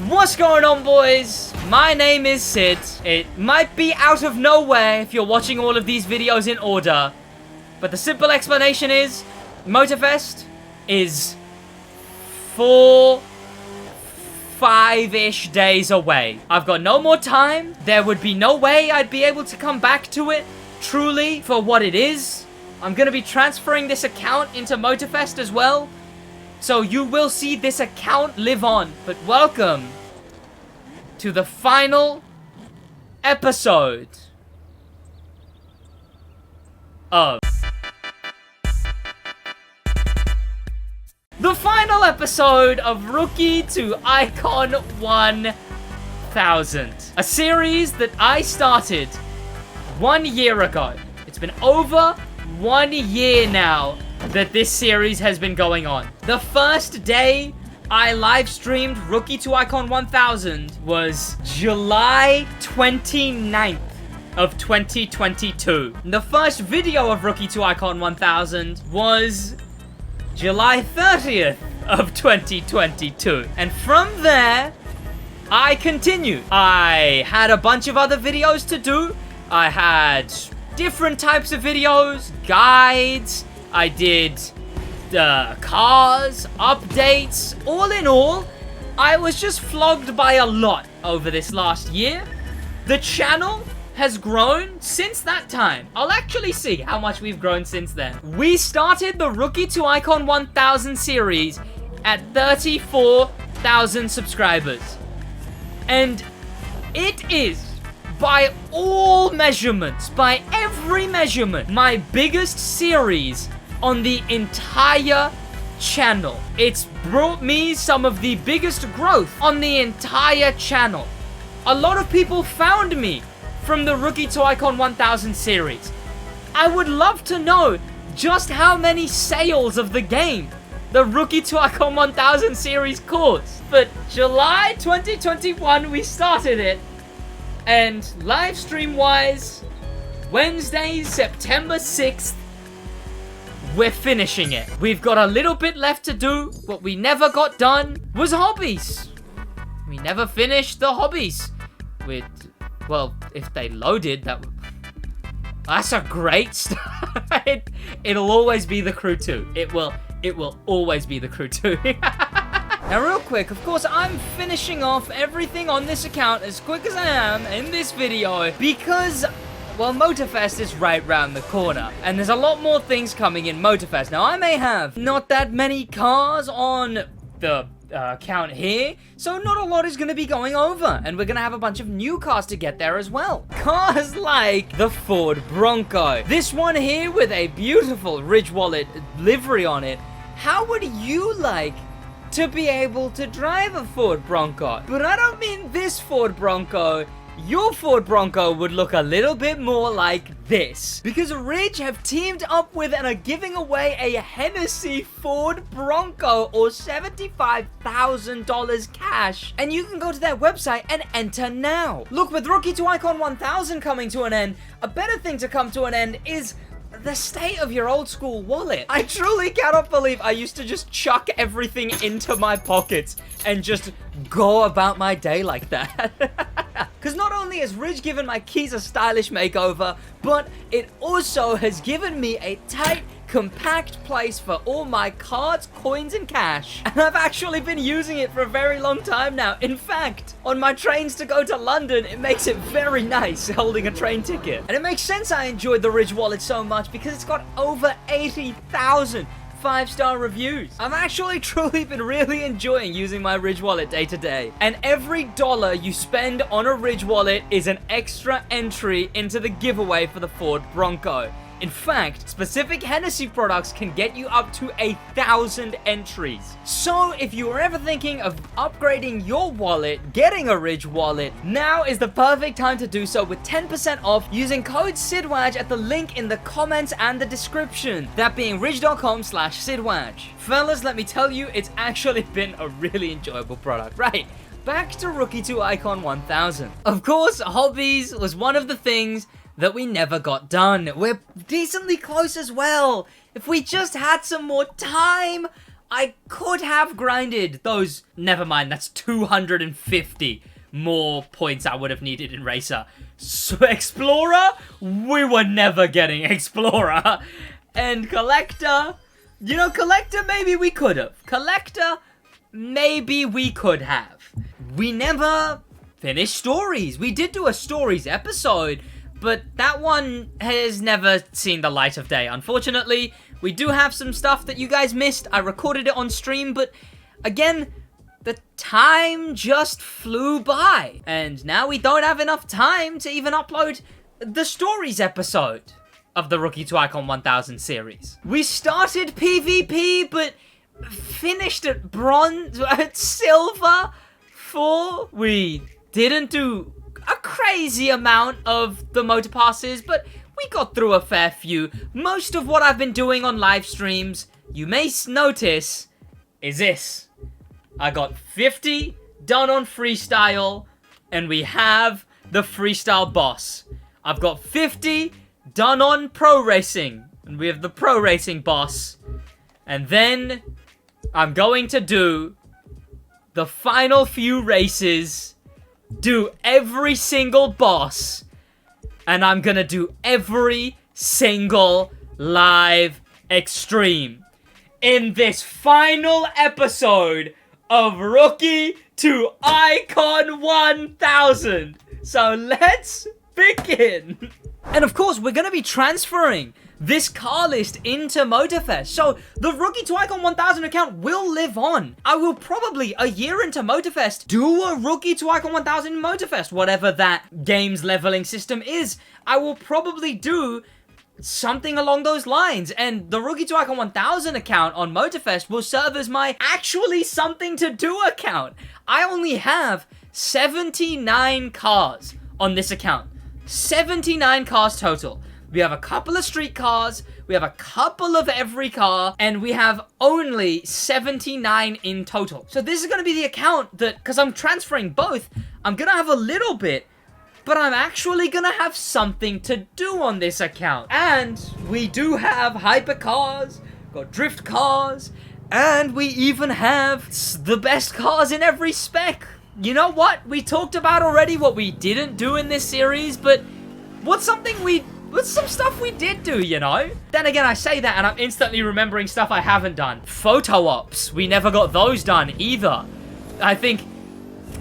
What's going on, boys? My name is Sid. It might be out of nowhere if you're watching all of these videos in order, but the simple explanation is Motorfest is 5-ish days away. I've got no more time. There would be no way I'd be able to come back to it truly for what it is. I'm gonna be transferring this account into Motorfest as well, so you will see this account live on. But welcome to the final episode of Rookie to Icon 1000. A series that I started 1 year ago. It's been over 1 year now that this series has been going on. The first day I live streamed Rookie to Icon 1000 was July 29th of 2022. The first video of Rookie to Icon 1000 was July 30th of 2022. And from there, I continued. I had a bunch of other videos to do. I had different types of videos, guides. I did cars, updates. All in all, I was just flogged by a lot over this last year. The channel has grown since that time. I'll actually see how much we've grown since then. We started the Rookie to Icon 1000 series at 34,000 subscribers. And it is, by all measurements, by every measurement, my biggest series on the entire channel. It's brought me some of the biggest growth on the entire channel. A lot of people found me from the Rookie to Icon 1000 series. I would love to know just how many sales of the game the Rookie to Icon 1000 series caused. But July 2021 we started it, and live stream wise, Wednesday, September 6th, we're finishing it. We've got a little bit left to do. What we never got done was Hobbies. We never finished the Hobbies. Well, if they loaded, that's a great start. It'll always be the crew 2. It will always be the crew 2. Now, real quick, of course, I'm finishing off everything on this account as quick as I am in this video because, well, Motorfest is right round the corner, and there's a lot more things coming in Motorfest. Now, I may have not that many cars on the account here, so not a lot is going to be going over, and we're going to have a bunch of new cars to get there as well. Cars like the Ford Bronco. This one here with a beautiful Ridge Wallet livery on it. How would you like to be able to drive a Ford Bronco? But I don't mean this Ford Bronco. Your Ford Bronco would look a little bit more like this, because Ridge have teamed up with and are giving away a Hennessy Ford Bronco, or $75,000 cash, and you can go to their website and enter now. Look, with Rookie to Icon 1000 coming to an end, a better thing to come to an end is the state of your old school wallet. I truly cannot believe I used to just chuck everything into my pockets and just go about my day like that. Because not only has Ridge given my keys a stylish makeover, but it also has given me a tight, compact place for all my cards, coins, and cash. And I've actually been using it for a very long time now. In fact, on my trains to go to London, it makes it very nice holding a train ticket. And it makes sense I enjoyed the Ridge wallet so much because it's got over 80,000 5-star reviews. I've actually truly been really enjoying using my Ridge wallet day to day. And every dollar you spend on a Ridge wallet is an extra entry into the giveaway for the Ford Bronco. In fact, specific Hennessy products can get you up to 1,000 entries. So if you were ever thinking of upgrading your wallet, getting a Ridge wallet, now is the perfect time to do so with 10% off using code SidWaj at the link in the comments and the description. That being ridge.com/SidWaj. Fellas, let me tell you, it's actually been a really enjoyable product. Right, back to Rookie to Icon 1000. Of course, Hobbies was one of the things that we never got done. We're decently close as well. If we just had some more time, I could have grinded those... Never mind, that's 250 more points I would have needed in Racer. So Explorer? We were never getting Explorer. And Collector... You know, Collector, maybe we could have. Collector, maybe we could have. We never finished Stories. We did do a Stories episode, but that one has never seen the light of day, unfortunately. We do have some stuff that you guys missed. I recorded it on stream, but again, the time just flew by. And now we don't have enough time to even upload the Stories episode of the Rookie to Icon 1000 series. We started PvP, but finished at bronze, at silver 4. We didn't do a crazy amount of the Motorpasses, but we got through a fair few. Most of what I've been doing on live streams, you may notice, is this. I got 50 done on freestyle, and we have the freestyle boss. I've got 50 done on pro racing, and we have the pro racing boss. And then I'm going to do the final few races, do every single boss, and I'm gonna do every single live extreme in this final episode of Rookie to Icon 1000. So let's begin. And of course, we're going to be transferring this car list into Motorfest. So the Rookie to Icon 1000 account will live on. I will probably, a year into Motorfest, do a Rookie to Icon 1000 in Motorfest, whatever that game's leveling system is. I will probably do something along those lines. And the Rookie to Icon 1000 account on Motorfest will serve as my actually something to do account. I only have 79 cars on this account. 79 cars total. We have a couple of street cars, we have a couple of every car, and we have only 79 in total. So this is going to be the account that, because I'm transferring both, I'm going to have a little bit, but I'm actually going to have something to do on this account. And we do have hyper cars, got drift cars, and we even have the best cars in every spec. You know what? We talked about already what we didn't do in this series, but what's some stuff we did do, you know? Then again, I say that and I'm instantly remembering stuff I haven't done. Photo ops. We never got those done either. I think,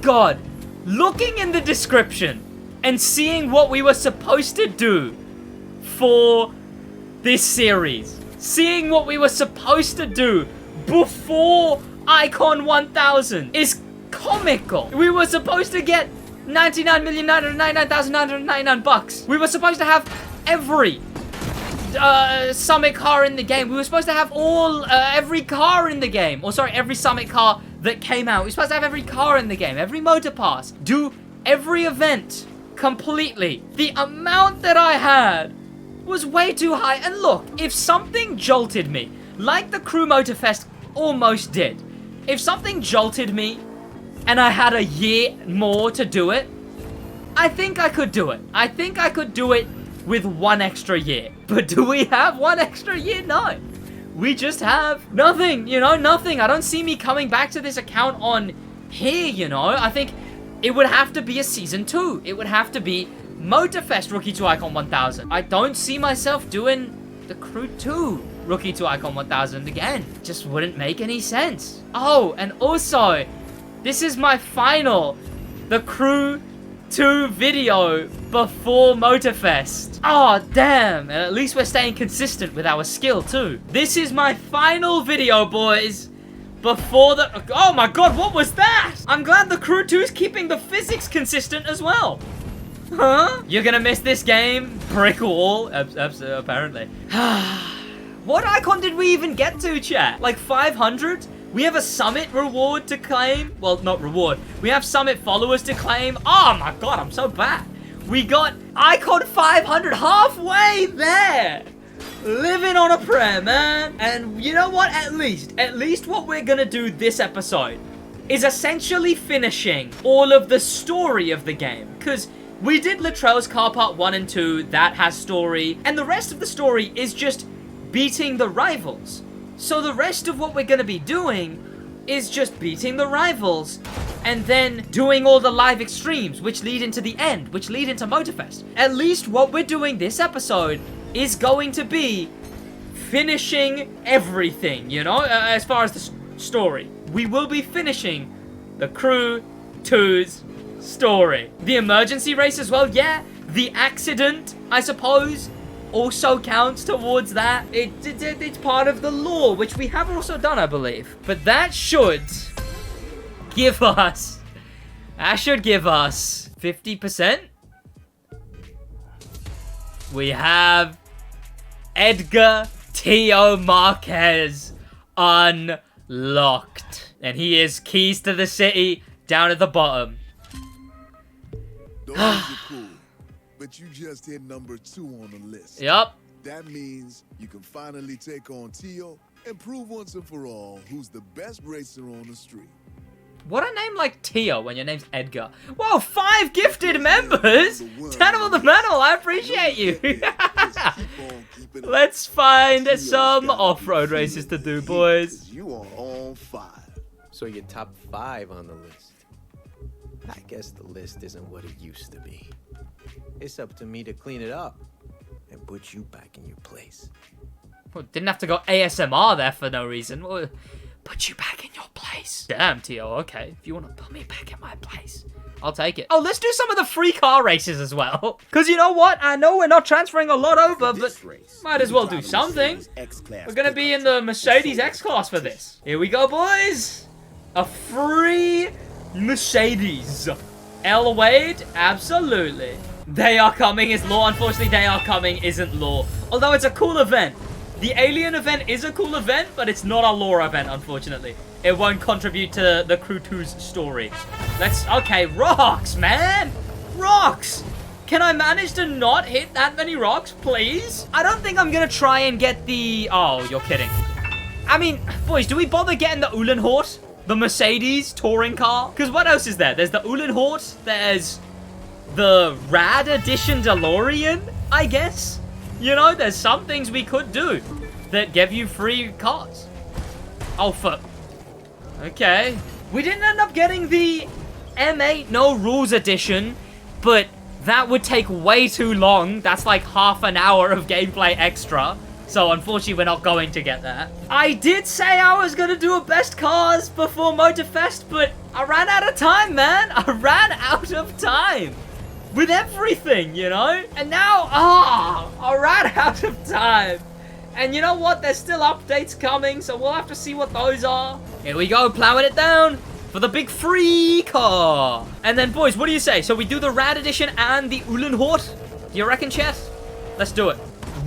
God, looking in the description and seeing what we were supposed to do for this series, seeing what we were supposed to do before Icon 1000 is comical. We were supposed to get 99,999,999 bucks. We were supposed to have every summit car in the game. We were supposed to have every car in the game. Or sorry, every summit car that came out. We were supposed to have every car in the game, every Motorpass. Do every event completely. The amount that I had was way too high. And look, if something jolted me, like the Crew Motorfest almost did, if something jolted me and I had a year more to do it, I think I could do it. I think I could do it with 1 extra year. But do we have 1 extra year? No. We just have nothing, you know, nothing. I don't see me coming back to this account on here, you know. I think it would have to be a Season 2. It would have to be Motorfest Rookie to Icon 1000. I don't see myself doing the Crew 2 Rookie to Icon 1000 again. It just wouldn't make any sense. Oh, and also, this is my final, the Crew 2 video before Motorfest. Oh, damn. And at least we're staying consistent with our skill, too. This is my final video, boys, before the... Oh, my God, what was that? I'm glad the Crew 2 is keeping the physics consistent as well. Huh? You're gonna miss this game? Brick wall? Apparently. What icon did we even get to, chat? Like 500? We have a summit reward to claim. Well, not reward. We have summit followers to claim. Oh my God, I'm so bad. We got icon 500 halfway there. Living on a prayer, man. And you know what? At least what we're gonna do this episode is essentially finishing all of the story of the game. Because we did Latrell's Car Part 1 and 2. That has story. And the rest of the story is just beating the rivals. So the rest of what we're going to be doing is just beating the rivals and then doing all the live extremes, which lead into the end, which lead into Motorfest. At least what we're doing this episode is going to be finishing everything, you know, as far as the story. We will be finishing the Crew 2's story. The emergency race as well, yeah. The accident, I suppose, also counts towards that. It's part of the lore, which we have also done, I believe. But that should give us 50%. We have Edgar Tio Marquez unlocked. And he is keys to the city down at the bottom. Cool, but you just hit number 2 on the list. Yup. That means you can finally take on Tio and prove once and for all who's the best racer on the street. What a name like Tio when your name's Edgar. Whoa, 5 gifted members! Tanimal the Manal, I appreciate you. Let's find some off-road races to do, boys. You are on 5. So you're top 5 on the list. I guess the list isn't what it used to be. It's up to me to clean it up and put you back in your place. Well, didn't have to go ASMR there for no reason. Well, put you back in your place. Damn, Tio, okay. If you want to put me back in my place, I'll take it. Oh, let's do some of the free car races as well. Because you know what? I know we're not transferring a lot over, but might as well do something. We're going to be in the Mercedes X-Class for this. Here we go, boys. A free Mercedes. L. Wade? Absolutely. They are coming is law. Unfortunately, they are coming isn't law. Although it's a cool event. The alien event is a cool event, but it's not a lore event, unfortunately. It won't contribute to the Crew 2's story. Okay, rocks, man. Rocks. Can I manage to not hit that many rocks, please? I don't think I'm going to try and get the... Oh, you're kidding. I mean, boys, do we bother getting the Uhlenhort? The Mercedes touring car? Because what else is there? There's the Uhlenhort. There's the Rad Edition DeLorean, I guess. You know, there's some things we could do that give you free cars. Oh, fuck. Okay. We didn't end up getting the M8 No Rules Edition, but that would take way too long. That's like half an hour of gameplay extra. So, unfortunately, we're not going to get that. I did say I was going to do a best cars before Motorfest, but I ran out of time, man. I ran out of time. With everything, you know? And now, I ran out of time. And you know what? There's still updates coming, so we'll have to see what those are. Here we go, plowing it down for the big free car. And then, boys, what do you say? So we do the Rad Edition and the Uhlenhort? Do you reckon, chat? Let's do it.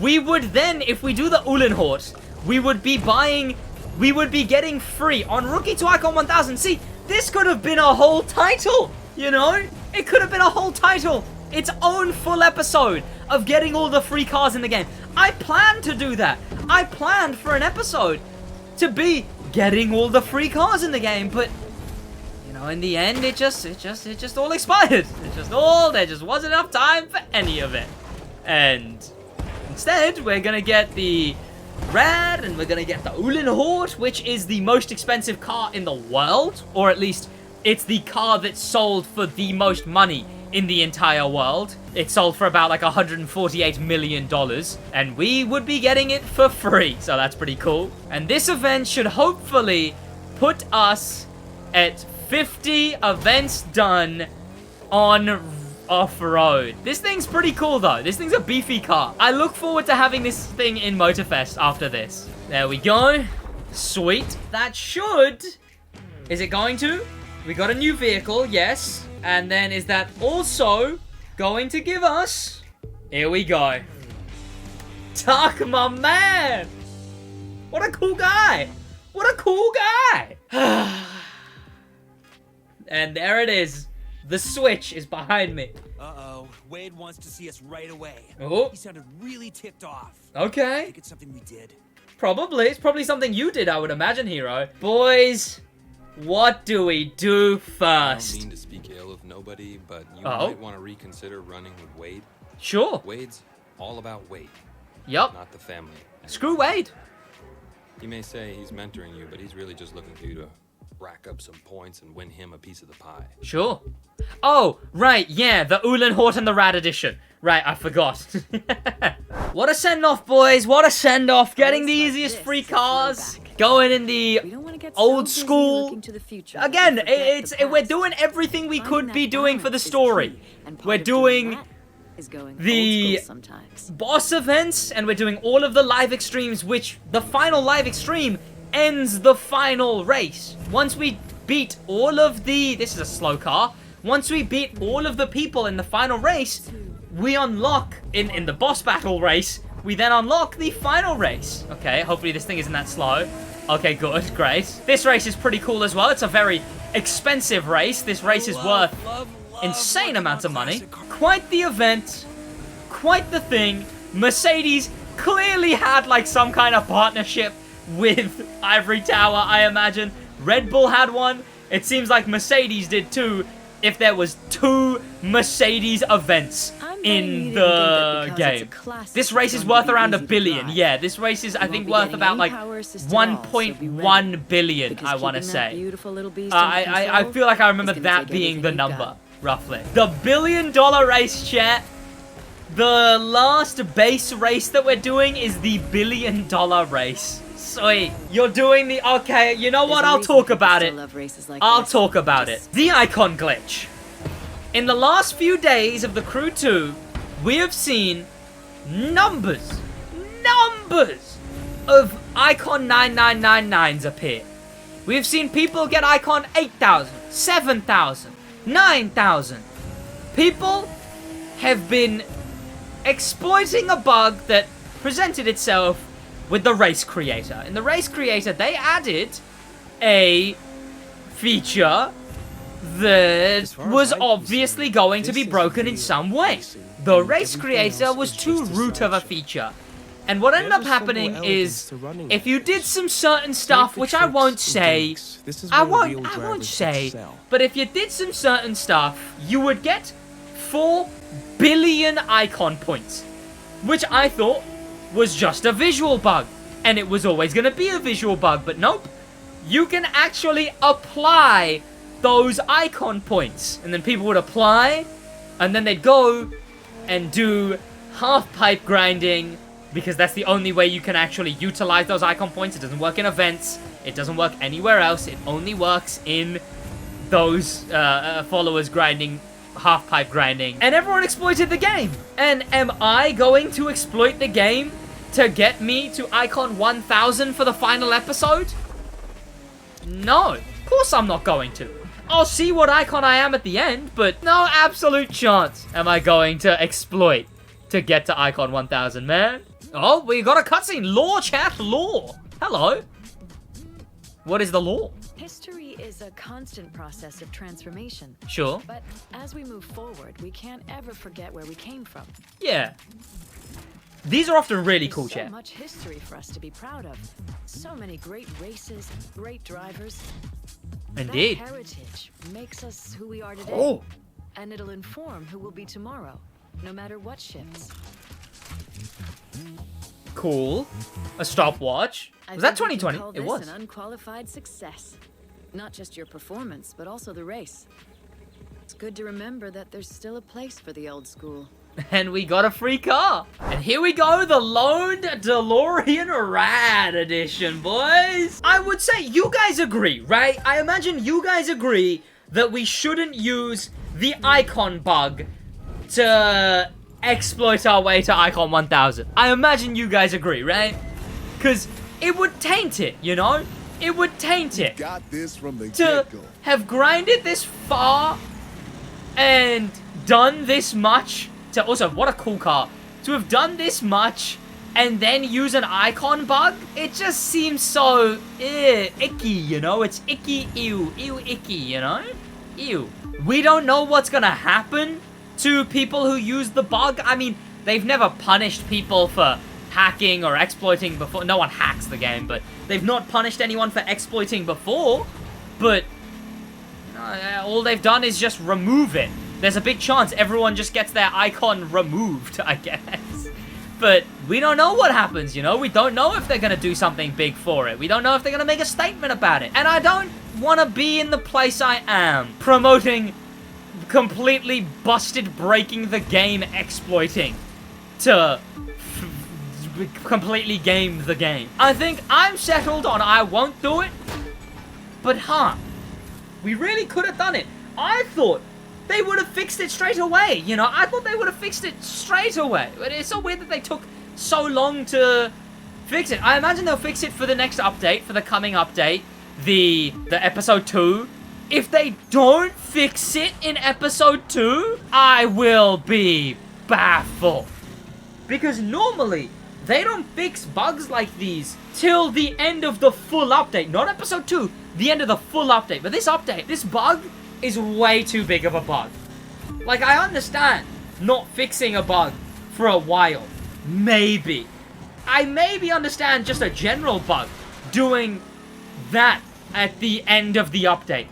We would then, if we do the Uhlenhort, we would be getting free on Rookie to Icon 1000. See, this could have been a whole title, you know? It could have been a whole title. Its own full episode of getting all the free cars in the game. I planned to do that. I planned for an episode to be getting all the free cars in the game, but you know, in the end, it just all expired. There just wasn't enough time for any of it. And instead, we're gonna get the Rad, and we're gonna get the Uhlenhort, which is the most expensive car in the world, or at least it's the car that sold for the most money in the entire world. It sold for about like $148 million, and we would be getting it for free, so that's pretty cool. And this event should hopefully put us at 50 events done on off-road. This thing's pretty cool though. This thing's a beefy car. I look forward to having this thing in Motorfest after this. There we go. Sweet. That should... Is it going to? We got a new vehicle, yes. And then is that also going to give us... Here we go. Tuck, my man! What a cool guy! What a cool guy! And there it is. The Switch is behind me. Uh-oh. Wade wants to see us right away. Oh. He sounded really ticked off. Okay. I think it's something we did. Probably. It's probably something you did, I would imagine, Hero. Boys, what do we do first? I don't mean to speak ill of nobody, but you might want to reconsider running with Wade. Sure. Wade's all about Wade. Yup. Not the family. Screw Wade. He may say he's mentoring you, but he's really just looking for you to rack up some points and win him a piece of the pie. Sure. Oh, right, yeah, the Uhlenhort and the Rat edition. Right, I forgot. What a send-off, boys. What a send-off. Getting the easiest free cars. Going in the old school. Again, we're doing everything we could be doing for the story. We're doing the boss events, and we're doing all of the live extremes, which the final live extreme ends the final race. Once we beat all of the... This is a slow car. Once we beat all of the people in the final race, we unlock, in the boss battle race, we then unlock the final race. Okay, hopefully this thing isn't that slow. Okay, good, great. This race is pretty cool as well. It's a very expensive race. This race is worth insane amounts of money. Quite the event. Quite the thing. Mercedes clearly had like some kind of partnership with Ivory Tower, I imagine. Red Bull had one. It seems like Mercedes did too, if there was 2 Mercedes events in the game. This race is worth around $1 billion. Yeah, this race is, I think, worth about like 1.1 billion, I want to say. I feel like I remember that being the number, roughly. The $1 billion race, chat. The last base race that we're doing is the $1 billion race. Sweet. You're doing the... Okay, you know what? I'll talk about it. I'll talk about it. The icon glitch. In the last few days of the Crew 2, we have seen numbers of icon 9999s appear. We have seen people get icon 8,000, 7,000, 9,000. People have been exploiting a bug that presented itself with the race creator. In the race creator, they added a feature that was obviously going to be broken in some way. The race creator was too root of a feature. And what ended up happening is, if you did some certain stuff, which I won't say, but if you did some certain stuff, you would get 4 billion icon points, which I thought was just a visual bug, and it was always going to be a visual bug, but nope. You can actually apply those icon points, and then people would apply, and then they'd go and do half-pipe grinding, because that's the only way you can actually utilize those icon points. It doesn't work in events, it doesn't work anywhere else, it only works in those followers grinding, half-pipe grinding, and everyone exploited the game. And am I going to exploit the game to get me to icon 1000 for the final episode? No, of course I'm not going to. I'll see what icon I am at the end, but no absolute chance am I going to exploit to get to icon 1000, man. Oh, we got a cutscene. Lore, chat, lore. Hello. What is the lore? History is a constant process of transformation. Sure. But as we move forward, we can't ever forget where we came from. Yeah. These are often really cool, chat. So much history for us to be proud of. So many great races, great drivers. Indeed. That heritage makes us who we are today. Oh. And it'll inform who we'll be tomorrow, no matter what shifts. Cool. A stopwatch. Was that 2020? It was. An unqualified success. Not just your performance, but also the race. It's good to remember that there's still a place for the old school. And we got a free car. And here we go, the Lone DeLorean Rad Edition, boys. I would say you guys agree, right? I imagine you guys agree that we shouldn't use the icon bug to exploit our way to icon 1000. I imagine you guys agree, right? Because it would taint it, you know? It would taint it. Got this from the To get-go. have grinded this far and done this much. To also, what a cool car. To have done this much and then use an icon bug, it just seems so icky, you know? It's icky, ew, icky, you know? Ew. We don't know what's gonna happen to people who use the bug. I mean, they've never punished people for hacking or exploiting before. No one hacks the game, but they've not punished anyone for exploiting before. But all they've done is just remove it. There's a big chance everyone just gets their icon removed, I guess. But we don't know what happens, you know? We don't know if they're gonna do something big for it. We don't know if they're gonna make a statement about it. And I don't want to be in the place I am, promoting completely busted, breaking the game, exploiting to completely game the game. I think I'm settled on I won't do it, but we really could have done it. I thought they would have fixed it straight away, you know? I thought they would have fixed it straight away. But it's so weird that they took so long to fix it. I imagine they'll fix it for the next update, for the coming update, the episode 2. If they don't fix it in episode 2, I will be baffled. Because normally, they don't fix bugs like these till the end of the full update. Not episode 2, the end of the full update. But this update, this bug is way too big of a bug. Like, I understand not fixing a bug for a while. Maybe. I maybe understand just a general bug doing that at the end of the update.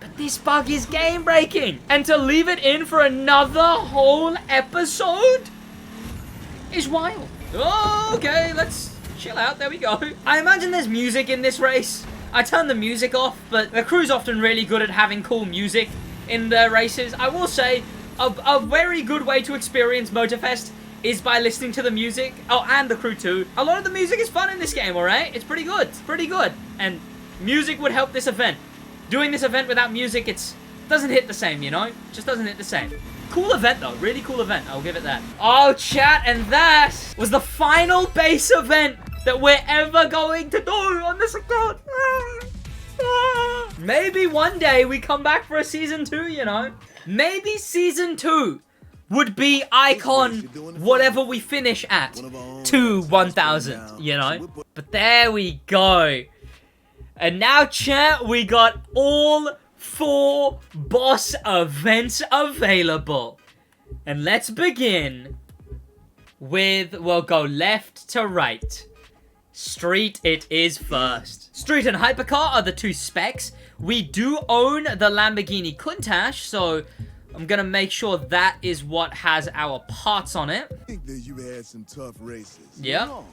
But this bug is game-breaking. And to leave it in for another whole episode is wild. Okay, let's chill out. There we go. I imagine there's music in this race. I turned the music off, but the crew's often really good at having cool music in their races. I will say, a very good way to experience Motorfest is by listening to the music. Oh, and the crew too. A lot of the music is fun in this game, alright? It's pretty good. It's pretty good. And music would help this event. Doing this event without music, doesn't hit the same, you know? It just doesn't hit the same. Cool event, though. Really cool event. I'll give it that. Oh, chat, and that was the final base event that we're ever going to do on this account. Maybe one day we come back for a season 2, you know? Maybe season 2 would be icon whatever we finish at to 1,000, you know? But there we go. And now, chat, we got all 4 boss events available. And let's begin with, we'll go left to right. Street it is first. Street and Hypercar are the 2 specs. We do own the Lamborghini Countach, so I'm gonna make sure that is what has our parts on it. I think that you had some tough races. Yeah. No,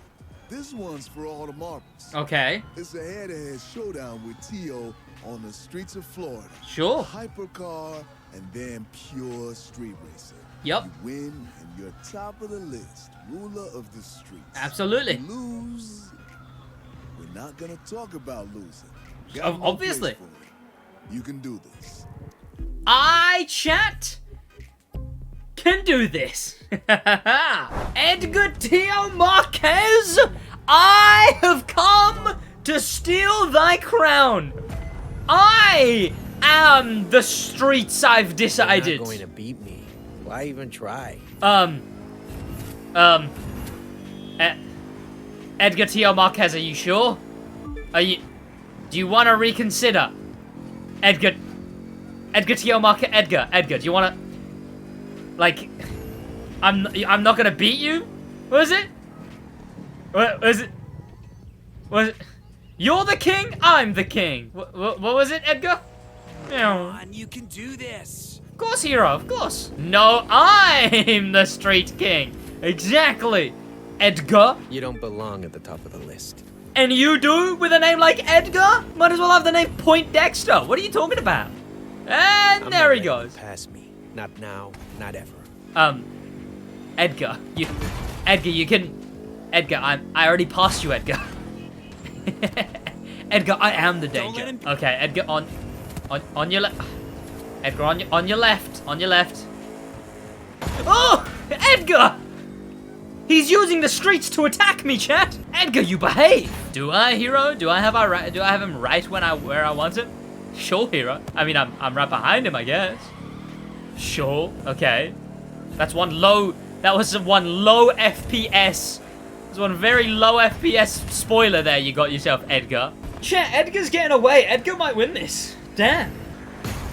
this one's for all the marbles. Okay. It's a head-to-head showdown with Tio on the streets of Florida. Sure. Hypercar and then pure street racing. Yep. You win and you're top of the list, ruler of the streets. Absolutely. You lose, we're not gonna talk about losing. Obviously. No place for it. You can do this. Chat, can do this. Edgar Tio Marquez, I have come to steal thy crown. I am the streets, I've decided. You're not going to beat me. Why even try? Edgar Tio Marquez, are you sure? Do you want to reconsider? Edgar Tio Marquez, Edgar, do you want to, like, I'm not gonna beat you? What is it? What is it? Was it? You're the king, I'm the king. What was it, Edgar? Come on, you can do this. Of course, hero, of course. No, I'm the street king. Exactly. Edgar. You don't belong at the top of the list. And you do with a name like Edgar? Might as well have the name Point Dexter. What are you talking about? And there he goes. Pass me. Not now, not ever. Edgar, you can, Edgar, I already passed you, Edgar. Edgar, I am the danger. Okay, Edgar, on your left. Edgar, on your left. Oh, Edgar! He's using the streets to attack me, chat. Edgar, you behave. Do I, hero? Do I have him right where I want him? Sure, hero. I mean, I'm right behind him, I guess. Sure. Okay. That was one low FPS. There's one very low FPS spoiler there you got yourself, Edgar. Chat, Edgar's getting away. Edgar might win this. Damn.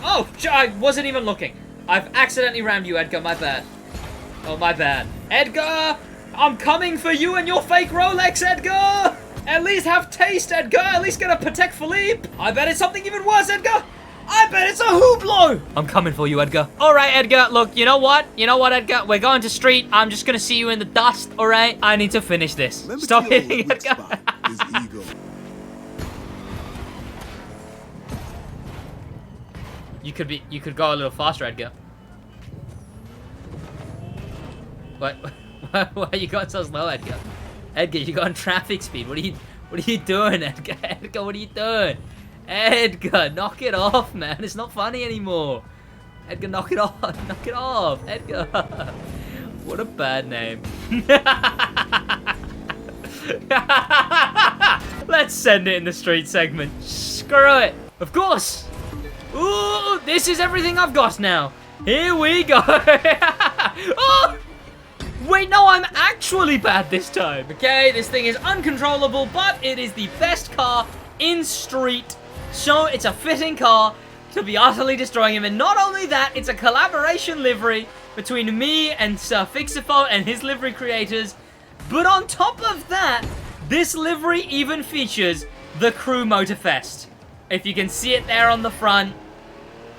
Oh, I wasn't even looking. I've accidentally rammed you, Edgar. My bad. Oh, my bad. Edgar! I'm coming for you and your fake Rolex, Edgar! At least have taste, Edgar! At least get a Patek Philippe! I bet it's something even worse, Edgar! I bet it's a Hublot! I'm coming for you, Edgar. All right, Edgar, look, you know what? You know what, Edgar? We're going to street. I'm just gonna see you in the dust, all right? I need to finish this. Remember Stop Tio's hitting weak Edgar. spot, his ego. You could go a little faster, Edgar. What? Why are you going so slow, Edgar? Edgar, you got on traffic speed. What are you doing, Edgar? Edgar, what are you doing? Edgar, knock it off, man. It's not funny anymore. Edgar, knock it off. Knock it off. Edgar. What a bad name. Let's send it in the street segment. Screw it. Of course. Ooh, this is everything I've got now. Here we go. Oh! Wait, no, I'm actually bad this time. Okay, this thing is uncontrollable, but it is the best car in street. So it's a fitting car to be utterly destroying him. And not only that, it's a collaboration livery between me and Sir Fixifo and his livery creators. But on top of that, this livery even features the Crew Motorfest. If you can see it there on the front,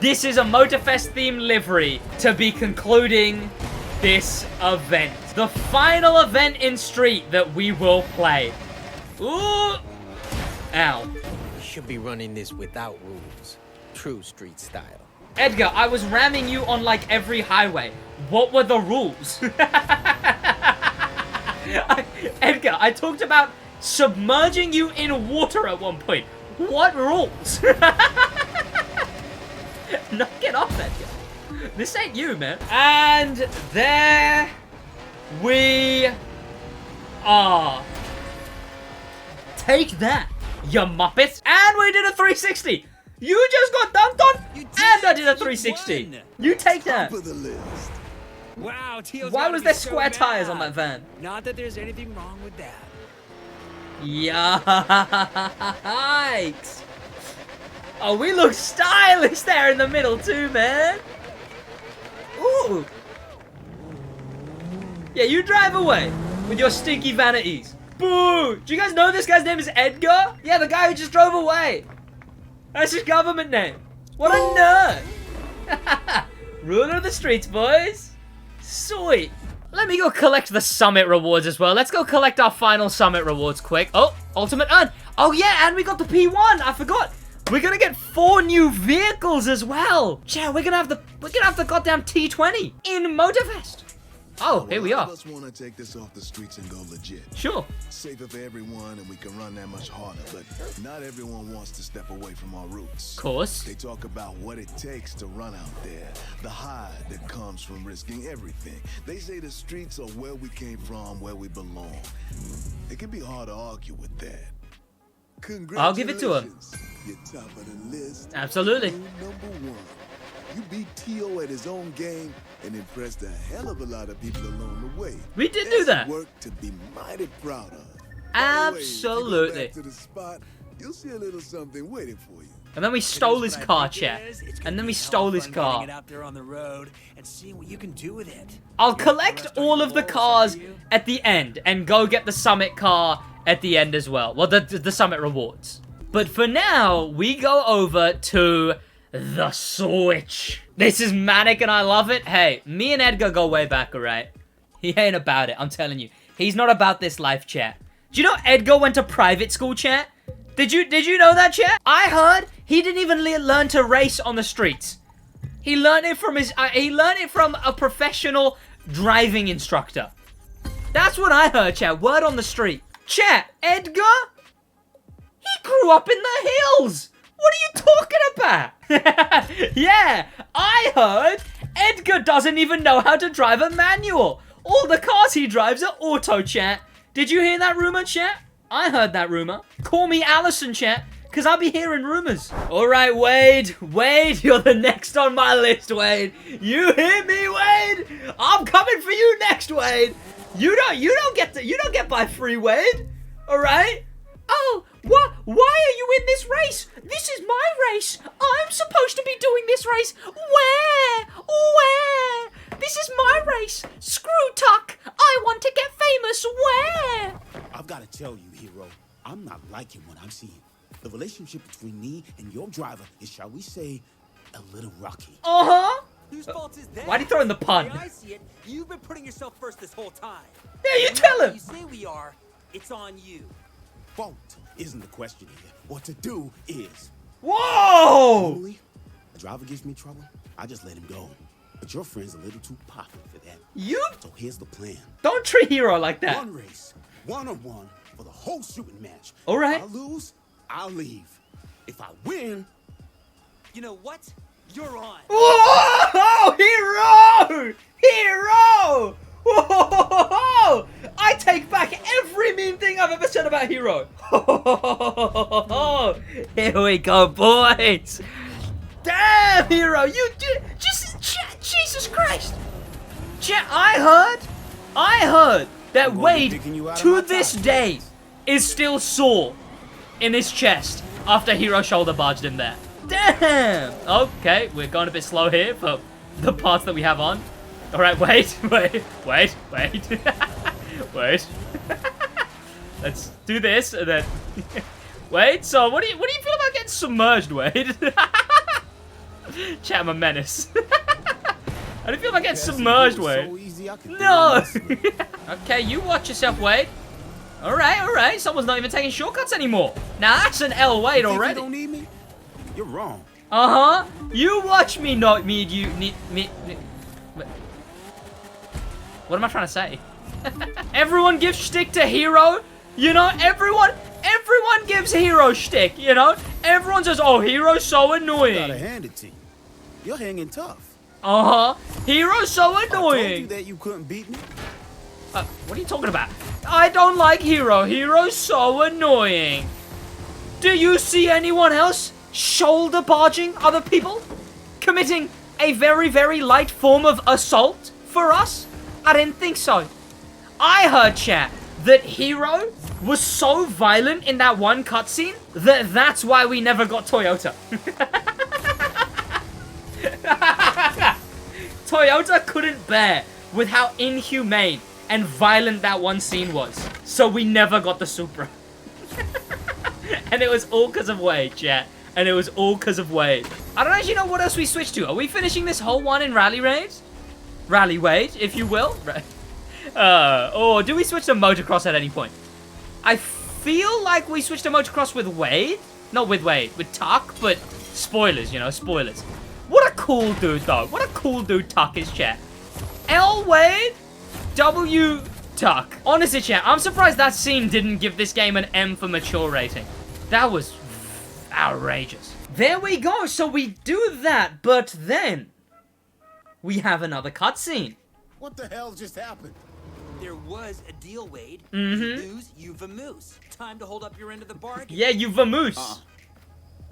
this is a Motorfest themed livery to be concluding this event. The final event in street that we will play. Ooh! Ow. We should be running this without rules. True street style. Edgar, I was ramming you on like every highway. What were the rules? Edgar, I talked about submerging you in water at one point. What rules? Knock it off, Edgar. This ain't you, man. And there we are. Take that, you muppet. And we did a 360. You just got dunked on, and I did a 360. won. You take that. Top of the list. Wow, Tio's Why gotta was be there so square tires on mad. that van? Not that there's anything wrong with that. Yikes. Oh, we look stylish there in the middle too, man. Ooh. Yeah, you drive away with your stinky vanities. Boo! Do you guys know this guy's name is Edgar? Yeah, the guy who just drove away. That's his government name. What a nerd. Ruler of the streets, boys. Sweet. Let me go collect the summit rewards as well. Let's go collect our final summit rewards quick. Oh, ultimate earn. Oh yeah, and we got the P1. I forgot. We're gonna get 4 new vehicles as well. Yeah, we're gonna have the goddamn T20 in Motorfest. Oh, here we A lot are. of us want to take this off the streets and go legit. Sure. Safer for everyone, and we can run that much harder. But not everyone wants to step away from our roots. Of course. They talk about what it takes to run out there, the high that comes from risking everything. They say the streets are where we came from, where we belong. It can be hard to argue with that. I'll give it to him. Congratulations. You're top of the list. Absolutely. You number 1. You beat Tio at his own game and impressed a hell of a lot of people along the way. We did do that. That's work to be mighty proud of. By the way, if you go Absolutely. back to the spot, you'll see a little something waiting for you. And then we stole his car, chat. And then we stole his car. Getting it out there on the road and seeing what you can do with it. I'll collect all of the cars at the end and go get the summit car at the end as well. Well, the summit rewards. But for now, we go over to the Switch. This is manic and I love it. Hey, me and Edgar go way back, alright? He ain't about it, I'm telling you. He's not about this life, chat. Do you know Edgar went to private school, chat? Did you know that, chat? I heard he didn't even learn to race on the streets. He learned it from a professional driving instructor. That's what I heard, chat. Word on the street. Chat, Edgar? He grew up in the hills. What are you talking about? Yeah, I heard Edgar doesn't even know how to drive a manual. All the cars he drives are auto, chat. Did you hear that rumor, chat? I heard that rumor. Call me Allison, chat, because I'll be hearing rumors. All right, Wade. Wade, you're the next on my list, Wade. You hear me, Wade? I'm coming for you next, Wade. You don't get by free, Wade. All right? Oh, why are you in this race? This is my race. I'm supposed to be doing this race. Where? This is my race. Screw Tuck. I want to get famous. Where? I've got to tell you, hero, I'm not liking what I'm seeing. The relationship between me and your driver is, shall we say, a little rocky. Uh-huh. Whose fault is that? Why'd he throw in the pun? The way I see it, you've been putting yourself first this whole time. Yeah, you And tell now him. You say we are. It's on you. Fault isn't the question here. What to do is. Whoa! Normally, a driver gives me trouble, I just let him go. But your friend's a little too popular for that. You So here's the plan. don't treat Hero like that. One race, one-on-one, for the whole shooting match. All right. If I lose, I'll leave. If I win, You know what? You're on. Whoa! Hero! Hero! Whoa! I take back every mean thing I've ever said about Hero. Here we go, boys. Damn, Hero, you just Jesus Christ. I heard that I'm gonna be Wade picking you out of to my this top day tens. is still sore in his chest after Hero shoulder barged him there. Damn! Okay, we're going a bit slow here for the parts that we have on. Alright, wait. Wait. Let's do this and then... Wait, so what do you feel about getting submerged, Wade? Chat, I'm a menace. How do you feel about getting submerged, Wade? So easy, I can No! throw in my sleeve. Okay, you watch yourself, Wade. Alright. Someone's not even taking shortcuts anymore. Now that's an L Wade You think already. You don't need me? You're wrong. Uh-huh. You watch me not need you need me. What am I trying to say? Everyone gives shtick to Hero. You know, everyone gives Hero shtick, you know? Everyone says, oh, Hero's so Gotta annoying. hand it to you. You're hanging tough. Uh-huh. Hero's so I told you annoying. that you couldn't beat me. What are you talking about? I don't like Hero. Hero's so annoying. Do you see anyone else shoulder barging other people? Committing a very, very light form of assault for us? I didn't think so. I heard, chat, that Hero was so violent in that one cutscene that that's why we never got Toyota. Toyota couldn't bear with how inhumane and violent that one scene was. So we never got the Supra. And it was all because of Wade, chat. And it was all because of Wade. I don't actually know what else we switched to. Are we finishing this whole one in Rally Raid? Rally Wade, if you will. Or do we switch to motocross at any point? I feel like we switched to motocross with Wade. Not with Wade, with Tuck, but spoilers, you know, spoilers. What a cool dude, though. What a cool dude Tuck is, chat. L Wade, W Tuck. Honestly, chat, I'm surprised that scene didn't give this game an M for mature rating. That was outrageous. There we go. So we do that, but then we have another cutscene. What the hell just happened? There was a deal, Wade. Mm-hmm. You lose, you vamoose. Time to hold up your end of the bargain. Yeah, you vamoose.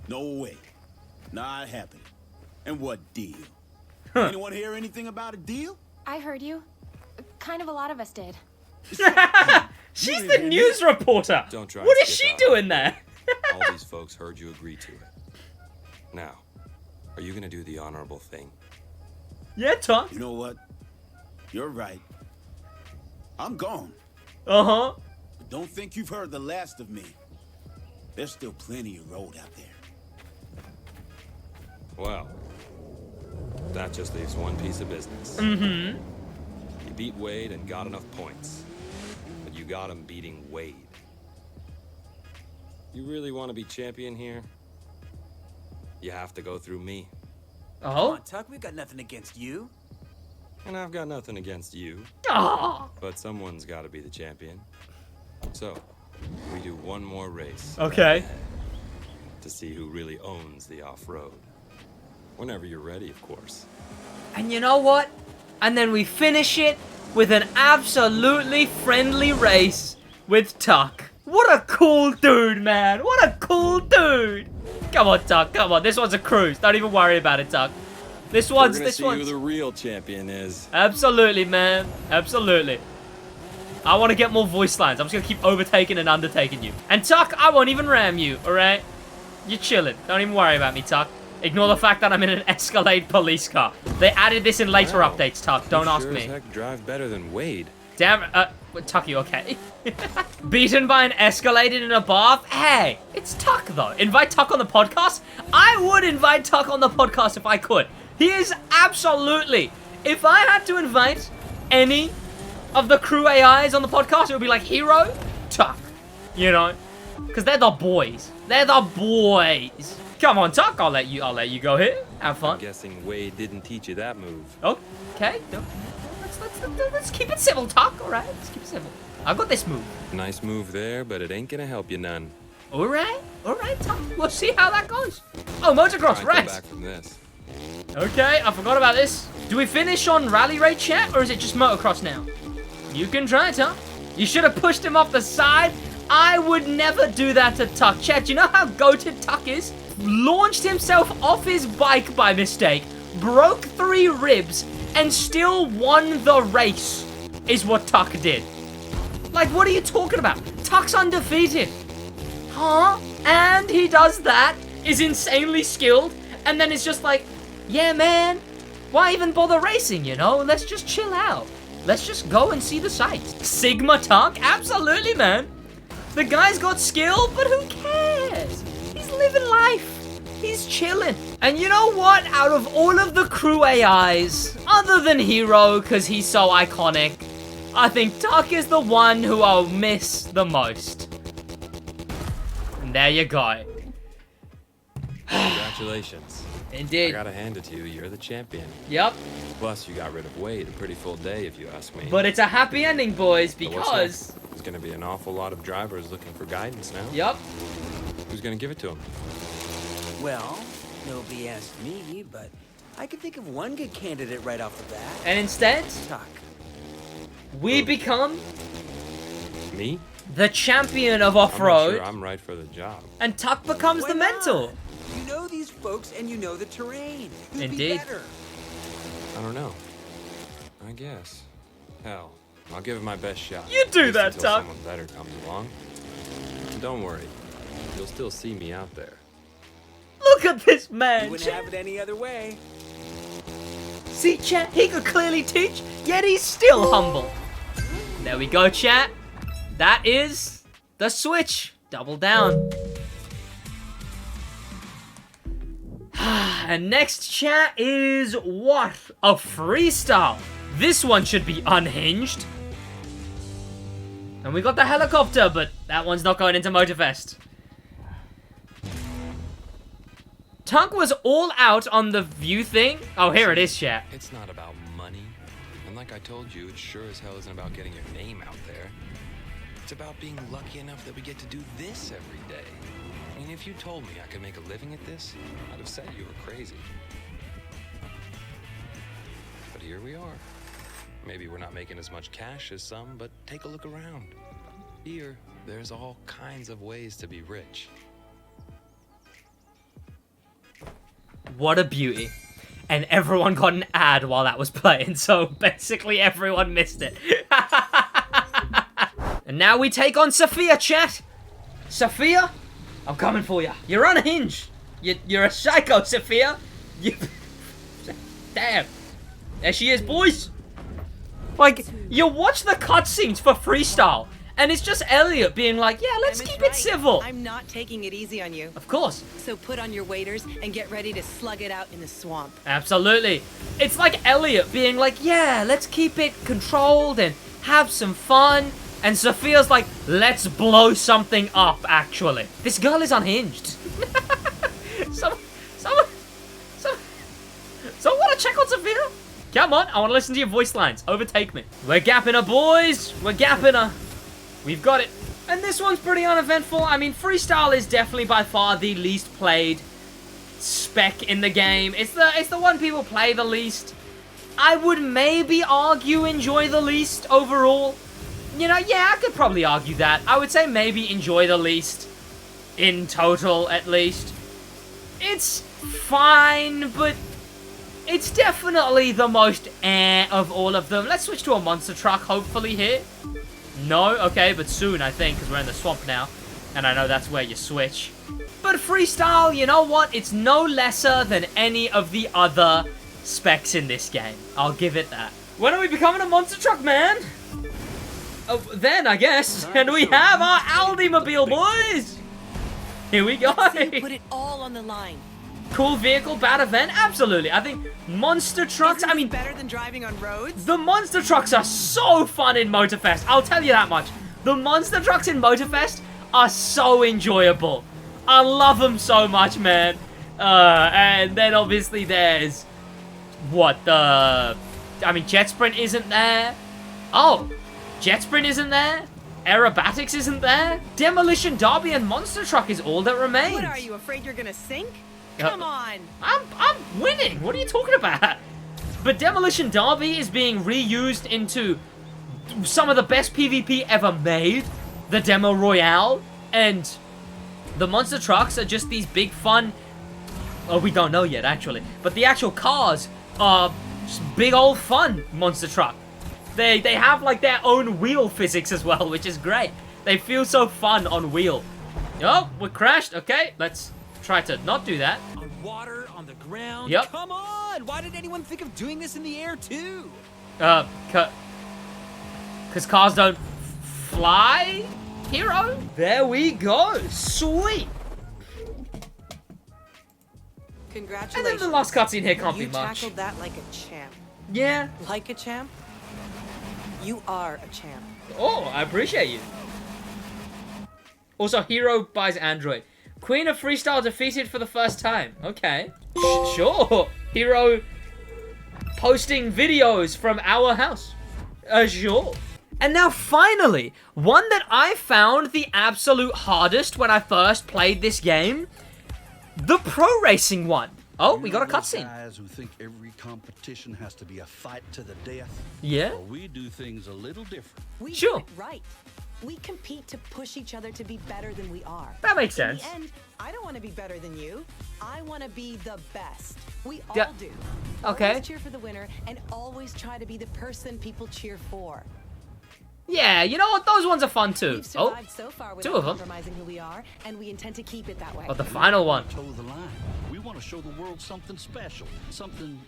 No way. Not happening. And what deal? Huh. Anyone hear anything about a deal? I heard you. Kind of a lot of us did. She's the news reporter. Don't try What and is skip she out. doing there? All these folks heard you agree to it. Now, are you gonna do the honorable thing? Yeah, Tuck. You know what? You're right. I'm gone. Uh-huh. But don't think you've heard the last of me. There's still plenty of road out there. Well, that just leaves one piece of business. Mm-hmm. You beat Wade and got enough points, but you got him beating Wade. You really want to be champion here? You have to go through me. Come Oh. on, Tuck, we've got nothing against you. And I've got nothing against you, Oh. but someone's got to be the champion. So, we do one more race. Okay. To see who really owns the off-road. Whenever you're ready, of course. And you know what? And then we finish it with an absolutely friendly race with Tuck. What a cool dude, man. What a cool dude. Come on, Tuck. Come on. This one's a cruise. Don't even worry about it, Tuck. This one's... We're gonna see who the real champion is. Absolutely, man. Absolutely. I want to get more voice lines. I'm just going to keep overtaking and undertaking you. And Tuck, I won't even ram you, alright? You're chilling. Don't even worry about me, Tuck. Ignore the fact that I'm in an Escalade police car. They added this in later Wow. updates, Tuck. Don't You ask sure me. as heck drive better than Wade. Damn, Tuck, you okay? Beaten by an Escalade in a bath? Hey, it's Tuck, though. Invite Tuck on the podcast? I would invite Tuck on the podcast if I could. He is absolutely... If I had to invite any of the crew AIs on the podcast, it would be like Hero, Tuck. You know? Because they're the boys. They're the boys. Come on, Tuck. I'll let you go here. Have fun. I'm guessing Wade didn't teach you that move. Okay. No. Let's keep it civil, Tuck. All right. Let's keep it civil. I got this move. Nice move there, but it ain't gonna help you none. All right, Tuck. We'll see how that goes. Oh, motocross, right? Back from this. Okay, I forgot about this. Do we finish on rally raid chat, or is it just motocross now? You can try it, Tuck. You should have pushed him off the side. I would never do that to Tuck. Chat, do you know how goated Tuck is? Launched himself off his bike by mistake, broke 3 ribs, and still won the race, is what Tuck did. Like, what are you talking about? Tuck's undefeated. Huh? And he does that, is insanely skilled, and then it's just like, yeah, man, why even bother racing, you know? Let's just chill out. Let's just go and see the sights. Sigma Tuck? Absolutely, man. The guy's got skill, but who cares? He's living life. He's chilling. And you know what? Out of all of the crew AIs, other than Hero, because he's so iconic, I think Tuck is the one who I'll miss the most. And there you go. Congratulations. Indeed. I gotta hand it to you. You're the champion. Yep. Plus, you got rid of Wade. A pretty full day, if you ask me. But it's a happy ending, boys, So what's because... next? There's gonna be an awful lot of drivers looking for guidance now. Yep. Who's gonna give it to them? Well, nobody asked me, but I can think of one good candidate right off the bat. And instead, Tuck. we become Me? the champion of I'm not off-road, sure I'm right for the job. and Tuck becomes Why the not? mentor. You know these folks and you know the terrain. Who'd Indeed. be better? I don't know. I guess. Hell, I'll give it my best shot. You do At least that, until Tuck. someone better comes along. And don't worry, you'll still see me out there. Look at this You man, wouldn't chat. have it any other way. See, chat, he could clearly teach, yet he's still humble. There we go, chat. That is the switch. Double down. And next, chat, is what? A freestyle. This one should be unhinged. And we got the helicopter, but that one's not going into Motorfest. Tuck was all out on the view thing. Oh, here it is, chat. It's not about money. And like I told you, it sure as hell isn't about getting your name out there. It's about being lucky enough that we get to do this every day. I mean, if you told me I could make a living at this, I'd have said you were crazy. But here we are. Maybe we're not making as much cash as some, but take a look around. Here, there's all kinds of ways to be rich. What a beauty. And everyone got an ad while that was playing, so basically everyone missed it. And now we take on Sophia, chat. Sophia, I'm coming for you. You're unhinged. You're a psycho, Sophia. You... Damn. There she is, boys. Like, you watch the cutscenes for freestyle, and it's just Elliot being like, yeah, let's keep it civil. I'm not taking it easy on you. Of course. So put on your waders and get ready to slug it out in the swamp. Absolutely. It's like Elliot being like, yeah, let's keep it controlled and have some fun. And Sophia's like, let's blow something up, actually. This girl is unhinged. Someone want to check on Sophia? Come on, I want to listen to your voice lines. Overtake me. We're gapping her, boys. We're gapping her. We've got it. And this one's pretty uneventful. I mean, freestyle is definitely by far the least played spec in the game. It's the one people play the least. I would maybe argue enjoy the least overall. You know, yeah, I could probably argue that. I would say maybe enjoy the least. In total, at least. It's fine, but it's definitely the most of all of them. Let's switch to a monster truck, hopefully, here. No? Okay, but soon, I think, because we're in the swamp now. And I know that's where you switch. But freestyle, you know what? It's no lesser than any of the other specs in this game. I'll give it that. When are we becoming a monster truck, man? then, I guess. And we have our Aldi-mobile, boys! Here we go. Put it all on the line. Cool vehicle, bad event? Absolutely. I think monster trucks, I mean... better than driving on roads? The monster trucks are so fun in Motorfest. I'll tell you that much. The monster trucks in Motorfest are so enjoyable. I love them so much, man. And then obviously there's... What, the... I mean, Jet Sprint isn't there. Oh, Jet Sprint isn't there. Aerobatics isn't there. Demolition Derby and Monster Truck is all that remains. What are you, afraid you're gonna sink? Come on. I'm winning. What are you talking about? But Demolition Derby is being reused into some of the best PvP ever made. The Demo Royale. And the Monster Trucks are just these big fun... Oh, we don't know yet, actually. But the actual cars are just big old fun Monster Truck. They have like their own wheel physics as well, which is great. They feel so fun on wheel. Oh, we crashed. Okay, let's try to not do that. On water, on the ground. Yep. Come on! Why did anyone think of doing this in the air too? Because cars don't fly, hero? There we go. Sweet. Congratulations. And then the last cutscene here can't You be much. tackled that like a champ. Yeah. Like a champ? You are a champ. Oh, I appreciate you. Also, hero buys Android. Queen of Freestyle defeated for the first time. Okay. Sure. Hero posting videos from our house. Sure. And now finally, one that I found the absolute hardest when I first played this game. The pro racing one. Oh, we got a cutscene. Guys who think every competition has to be a fight to the death. Yeah. Well, we do things a little different. We Sure. do it right. We compete to push each other to be better than we are. That makes sense. In the end, I don't want to be better than you. I want to be the best. We all Yeah. do. Okay. Always cheer for the winner and always try to be the person people cheer for. Yeah, you know what? Those ones are fun too. We've Oh, survived so far two without of them. compromising who we are, and we intend to keep it that way. Oh, the final one. Toe the line. We want to show the world something special, something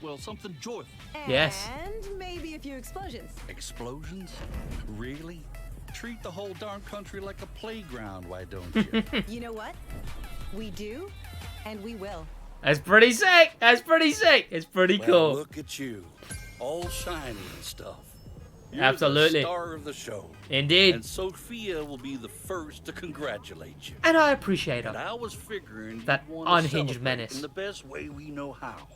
joyful. Yes. And maybe a few explosions. Explosions? Really? Treat the whole darn country like a playground, why don't you? You know what? We do, and we will. That's pretty sick. That's pretty sick. It's pretty Well, cool. look at you, all shiny and stuff. You're Absolutely. the star of the show. Indeed. And Sophia will be the first to congratulate you. And I appreciate And her. I was figuring That you'd want to unhinged celebrate menace. in the best way we know how.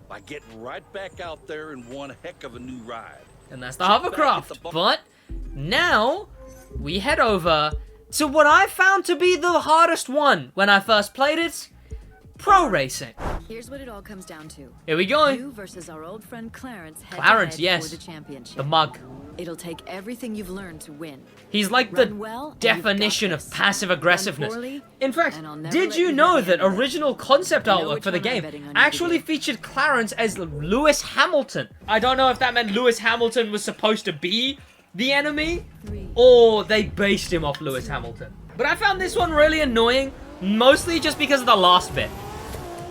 By getting right back out there and one heck of a new ride. And that's the Sit back at hovercraft. the bar- But now we head over to what I found to be the hardest one when I first played it. Pro racing. Here's what it all comes down to. Here we go. You versus our old friend Clarence head Clarence, to head yes. for the championship. The mug. It'll take everything you've learned to win. He's like the Run well, and definition you've of got this. passive aggressiveness. Run poorly, In fact, and I'll never did let you you know have that any of it. original concept I know artwork which for the one I'm game betting on you actually today. featured Clarence as Lewis Hamilton? I don't know if that meant Lewis Hamilton was supposed to be the enemy, or they based him off Lewis Hamilton. But I found this one really annoying, mostly just because of the last bit.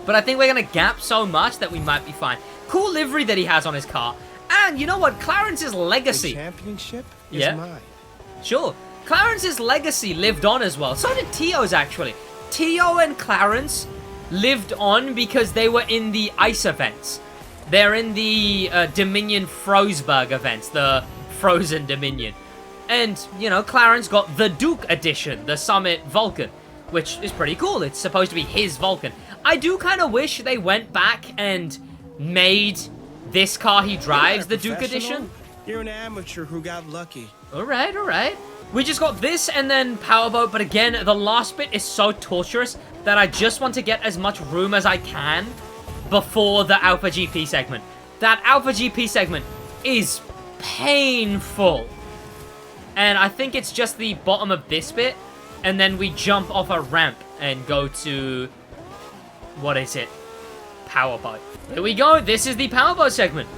But I think we're going to gap so much that we might be fine. Cool livery that he has on his car. And you know what? Clarence's legacy. The championship is Yeah. mine. Sure. Clarence's legacy lived on as well. So did Tio's, actually. Tio and Clarence lived on because they were in the ice events. They're in the Dominion Frostburg events, the Frozen Dominion. And, you know, Clarence got the Duke edition, the Summit Vulcan, which is pretty cool. It's supposed to be his Vulcan. I do kind of wish they went back and made this car he drives the Duke edition. You're an amateur who got lucky. Alright, alright. We just got this and then Powerboat, but again, the last bit is so torturous that I just want to get as much room as I can before the Alpha GP segment. That Alpha GP segment is painful. And I think it's just the bottom of this bit, and then we jump off a ramp and go to... What is it? Powerboat. Here we go. This is the Powerboat segment.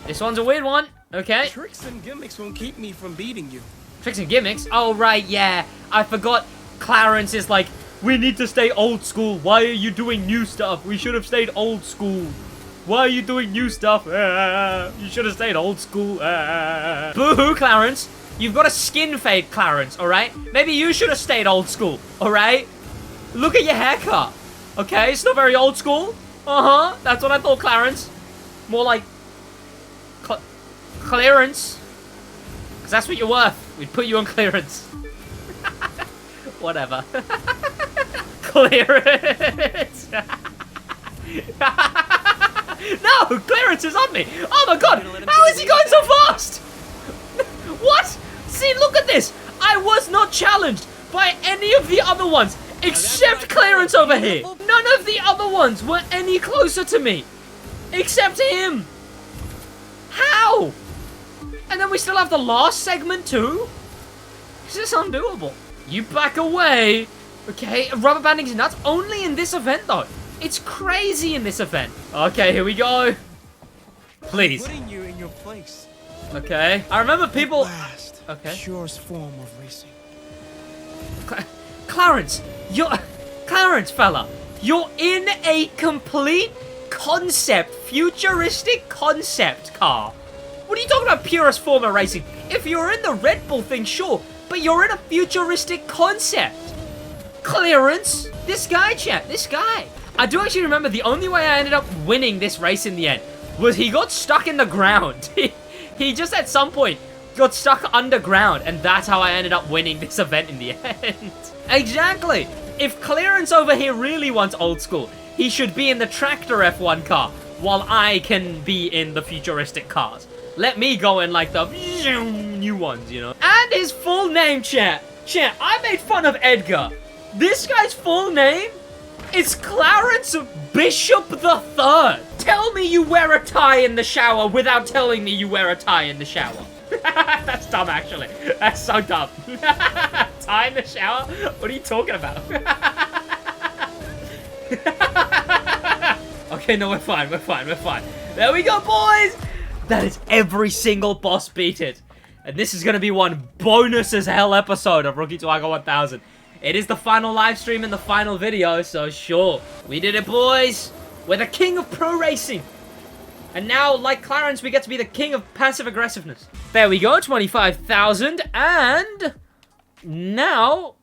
This one's a weird one. Okay. Tricks and gimmicks won't keep me from beating you. Tricks and gimmicks? Oh, right, yeah. I forgot Clarence is like, we need to stay old school. Why are you doing new stuff? We should have stayed old school. Why are you doing new stuff? You should have stayed old school. Boo-hoo, Clarence. You've got a skin fade, Clarence, alright? Maybe you should have stayed old school, alright? Look at your haircut. Okay, it's not very old school. Uh-huh, that's what I thought, Clarence. More like... clearance. Because that's what you're worth. We'd put you on clearance. Whatever. Clearance. No, clearance is on me. Oh my god, how is he going so fast? What? See, look at this. I was not challenged by any of the other ones except Clarence over here. None of the other ones were any closer to me except him. How? And then we still have the last segment too? This is undoable. You back away. Okay, rubber banding's nuts. Only in this event though. It's crazy in this event. Okay, here we go. Please. Putting you in your place. Okay. I remember people... Last, okay. purest form of racing. Clarence, Clarence, fella. You're in a complete concept, futuristic concept car. What are you talking about purest form of racing? If you're in the Red Bull thing, sure. But you're in a futuristic concept. Clarence. This guy, chat. This guy. I do actually remember the only way I ended up winning this race in the end was he got stuck in the ground. He just at some point got stuck underground, and that's how I ended up winning this event in the end. Exactly. If Clarence over here really wants old school, he should be in the tractor F1 car, while I can be in the futuristic cars. Let me go in like the new ones, you know. And his full name, chat. Chat, I made fun of Edgar. This guy's full name is Clarence Bishop III. Tell me you wear a tie in the shower without telling me you wear a tie in the shower. That's dumb, actually. That's so dumb. Tie in the shower? What are you talking about? Okay, no, we're fine. We're fine. We're fine. There we go, boys. That is every single boss beat it. And this is going to be one bonus as hell episode of Rookie to Icon 1000. It is the final live stream and the final video, so sure. We did it, boys. We're the king of pro racing. And now, like Clarence, we get to be the king of passive aggressiveness. There we go, 25,000. And now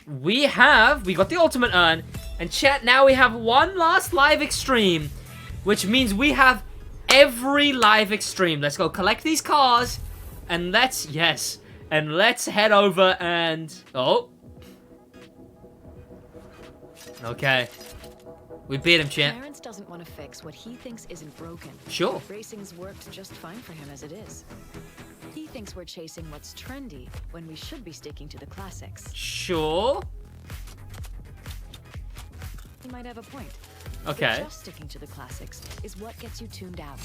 we got the ultimate urn. And chat, now we have one last live extreme, which means we have every live extreme. Let's go collect these cars. And let's head over and... Oh. Okay. We beat him, champ. Clarence doesn't want to fix what he thinks isn't broken. Sure. Racing's worked just fine for him as it is. He thinks we're chasing what's trendy when we should be sticking to the classics. Sure. He might have a point. Okay. But just sticking to the classics is what gets you tuned out.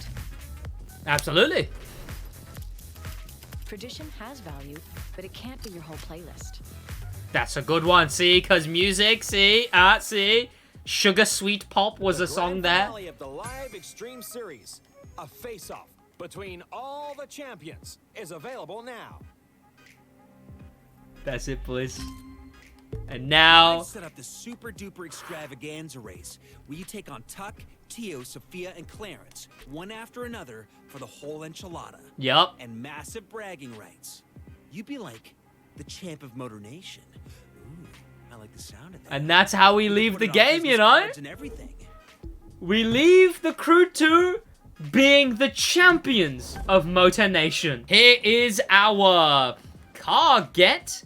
Absolutely. Tradition has value, but it can't be your whole playlist. That's a good one, see? Because music, see? Sugar Sweet Pop was a song there. The of the live extreme series, a face-off between all the champions, is available now. That's it, boys. And now... I've set up the super-duper extravaganza race, where you take on Tuck, Tio, Sophia, and Clarence, one after another, for the whole enchilada. Yup. And massive bragging rights. You'd be like the champ of Motor Nation. Ooh, I like the sound of that. And that's how we leave the game, you know? And everything. We leave the Crew 2 being the champions of Motor Nation. Here is our car get.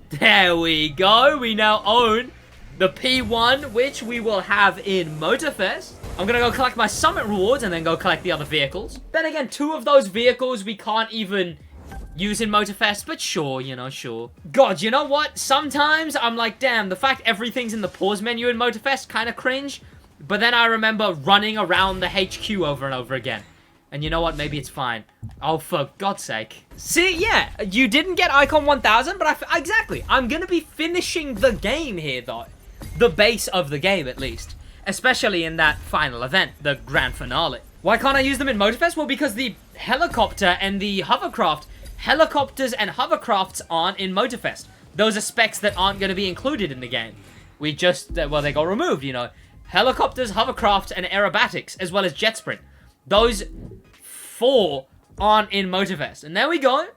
There we go. We now own the P1, which we will have in Motorfest. I'm gonna go collect my summit rewards and then go collect the other vehicles. Then again, 2 of those vehicles we can't even use in Motorfest, but sure, you know, sure. God, you know what? Sometimes I'm like, damn, the fact everything's in the pause menu in Motorfest kind of cringe. But then I remember running around the HQ over and over again. And you know what? Maybe it's fine. Oh, for God's sake. See, yeah, you didn't get Icon 1000, but exactly. I'm gonna be finishing the game here, though. The base of the game, at least. Especially in that final event, the grand finale. Why can't I use them in Motorfest? Well, because the helicopter and the hovercraft, helicopters and hovercrafts aren't in Motorfest. Those are specs that aren't going to be included in the game. We just, well, they got removed, you know. Helicopters, hovercraft, and aerobatics, as well as jet sprint. Those 4 aren't in Motorfest. And there we go.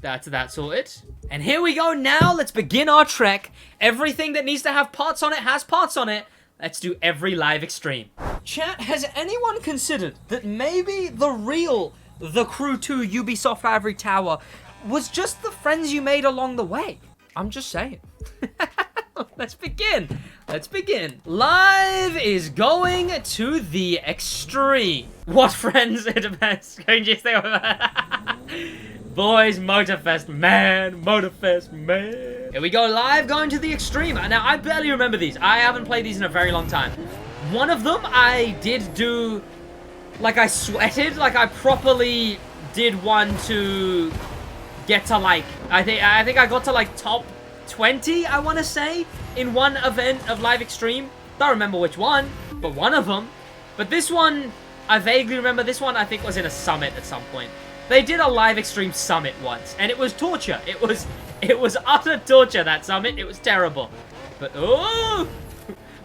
That's that sorted. And here we go now. Let's begin our trek. Everything that needs to have parts on it has parts on it. Let's do every live extreme. Chat, has anyone considered that maybe The Crew 2 Ubisoft Ivory Tower was just the friends you made along the way? I'm just saying. Let's begin. Let's begin. Live is going to the extreme. What friends? It depends. Can you stay Boys, Motorfest, man. Motorfest, man. Here we go, live, going to the extreme. Now, I barely remember these. I haven't played these in a very long time. One of them, I did do, like, I sweated. Like, I properly did one to get to, like, I think I got to, like, top 20, I want to say, in one event of live extreme. Don't remember which one, but one of them. But this one, I vaguely remember this one, I think was in a summit at some point. They did a live extreme summit once, and it was torture. It was utter torture, that summit. It was terrible. But, oh,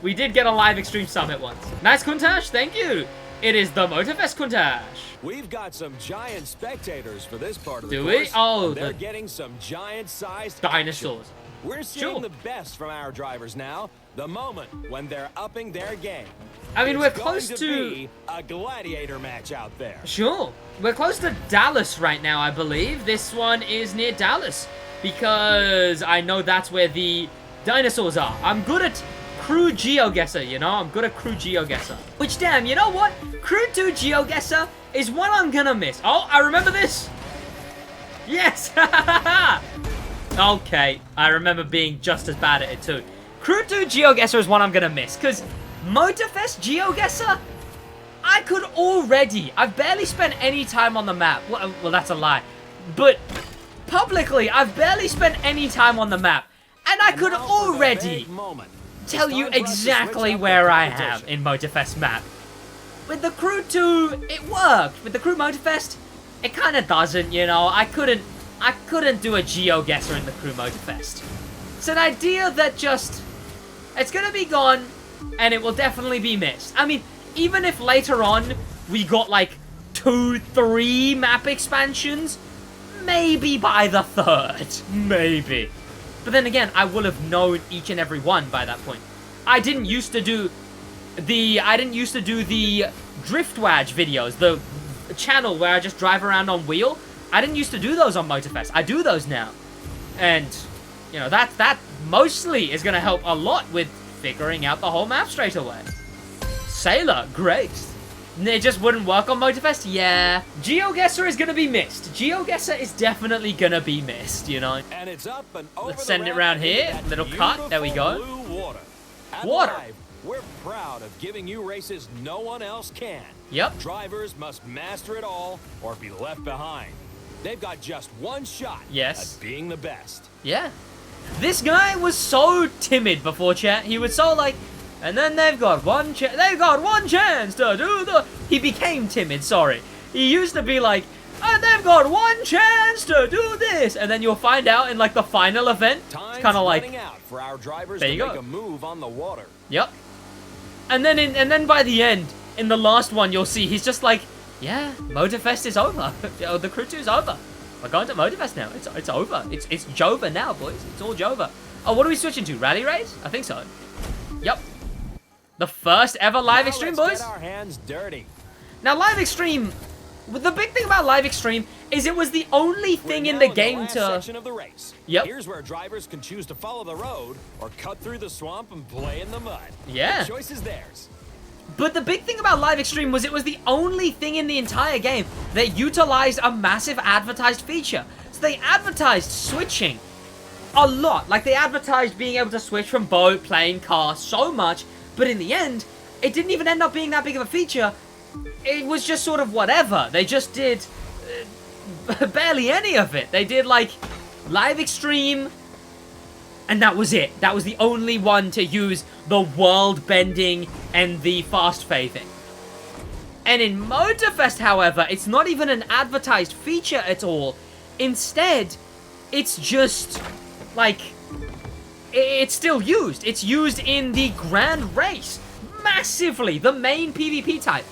we did get a live extreme summit once. Nice Kuntash, thank you. It is the Motorfest Kuntash. We've got some giant spectators for this part of the Do course. we? Oh, they're getting some giant-sized dinosaurs. action. We're seeing the best from our drivers now. The moment when they're upping their game. I mean, it's we're close going to be a gladiator match out there. Sure. We're close to Dallas right now, I believe. This one is near Dallas because I know that's where the dinosaurs are. I'm good at Crew GeoGuessr, you know? I'm good at Crew GeoGuessr. Which, damn, you know what? Crew 2 GeoGuessr is one I'm gonna miss. Oh, I remember this. Yes. Okay. I remember being just as bad at it, too. Crew 2 GeoGuessr is one I'm gonna miss because Motorfest GeoGuessr, I've barely spent any time on the map. Well, that's a lie. But publicly, I've barely spent any time on the map. And I could already tell you exactly where I am in Motorfest map. With the Crew 2, it worked. With the Crew Motorfest, it kind of doesn't, you know. I couldn't do a GeoGuessr in the Crew Motorfest. It's an idea that just, it's gonna be gone. And it will definitely be missed. I mean, even if later on we got like 2-3 map expansions, maybe by the 3rd, maybe. But then again, I will have known each and every one by that point. I didn't used to do the SidWaj videos, the channel where I just drive around on wheel. I didn't used to do those on Motorfest. I do those now. And, you know, that mostly is going to help a lot with figuring out the whole map straight away. Sailor, great. It just wouldn't work on Motorfest? Yeah. GeoGuessr is gonna be missed. GeoGuessr is definitely gonna be missed, you know? And it's up and over. Let's send it around here. Little cut. There we go. Water. Live, we're proud of giving you races no one else can. Yep. Drivers must master it all or be left behind. They've got just one shot at being the best. Yeah. This guy was so timid before chat. He was so like, and then they've got one chance to do the... He became timid, sorry. He used to be like, and they've got one chance to do this. And then you'll find out in like the final event, it's kind of like, out for our drivers there you to go. Make a move on the water. Yep. And then by the end, in the last one, you'll see he's just like, yeah, Motorfest is over. The Crew 2 is over. We're going to Motorfest now. It's over. It's Jova now, boys. It's all Jova. Oh, what are we switching to? Rally race? I think so. Yep. The first ever live extreme, boys. Let's get our hands dirty. Now, live extreme. The big thing about live extreme is it was the only thing in the game to. Section of the race. Yep. Here's where drivers can choose to follow the road or cut through the swamp and play in the mud. Yeah. The choice is theirs. But the big thing about live extreme was it was the only thing in the entire game that utilized a massive advertised feature. So they advertised switching a lot. Like, they advertised being able to switch from boat, plane, car so much. But in the end, it didn't even end up being that big of a feature. It was just sort of whatever. They just did barely any of it. They did, like, live extreme, and that was it. That was the only one to use the world bending and the fast phasing. And in Motorfest, however, it's not even an advertised feature at all. Instead, it's just, like, it's still used. It's used in the grand race. Massively. The main PvP type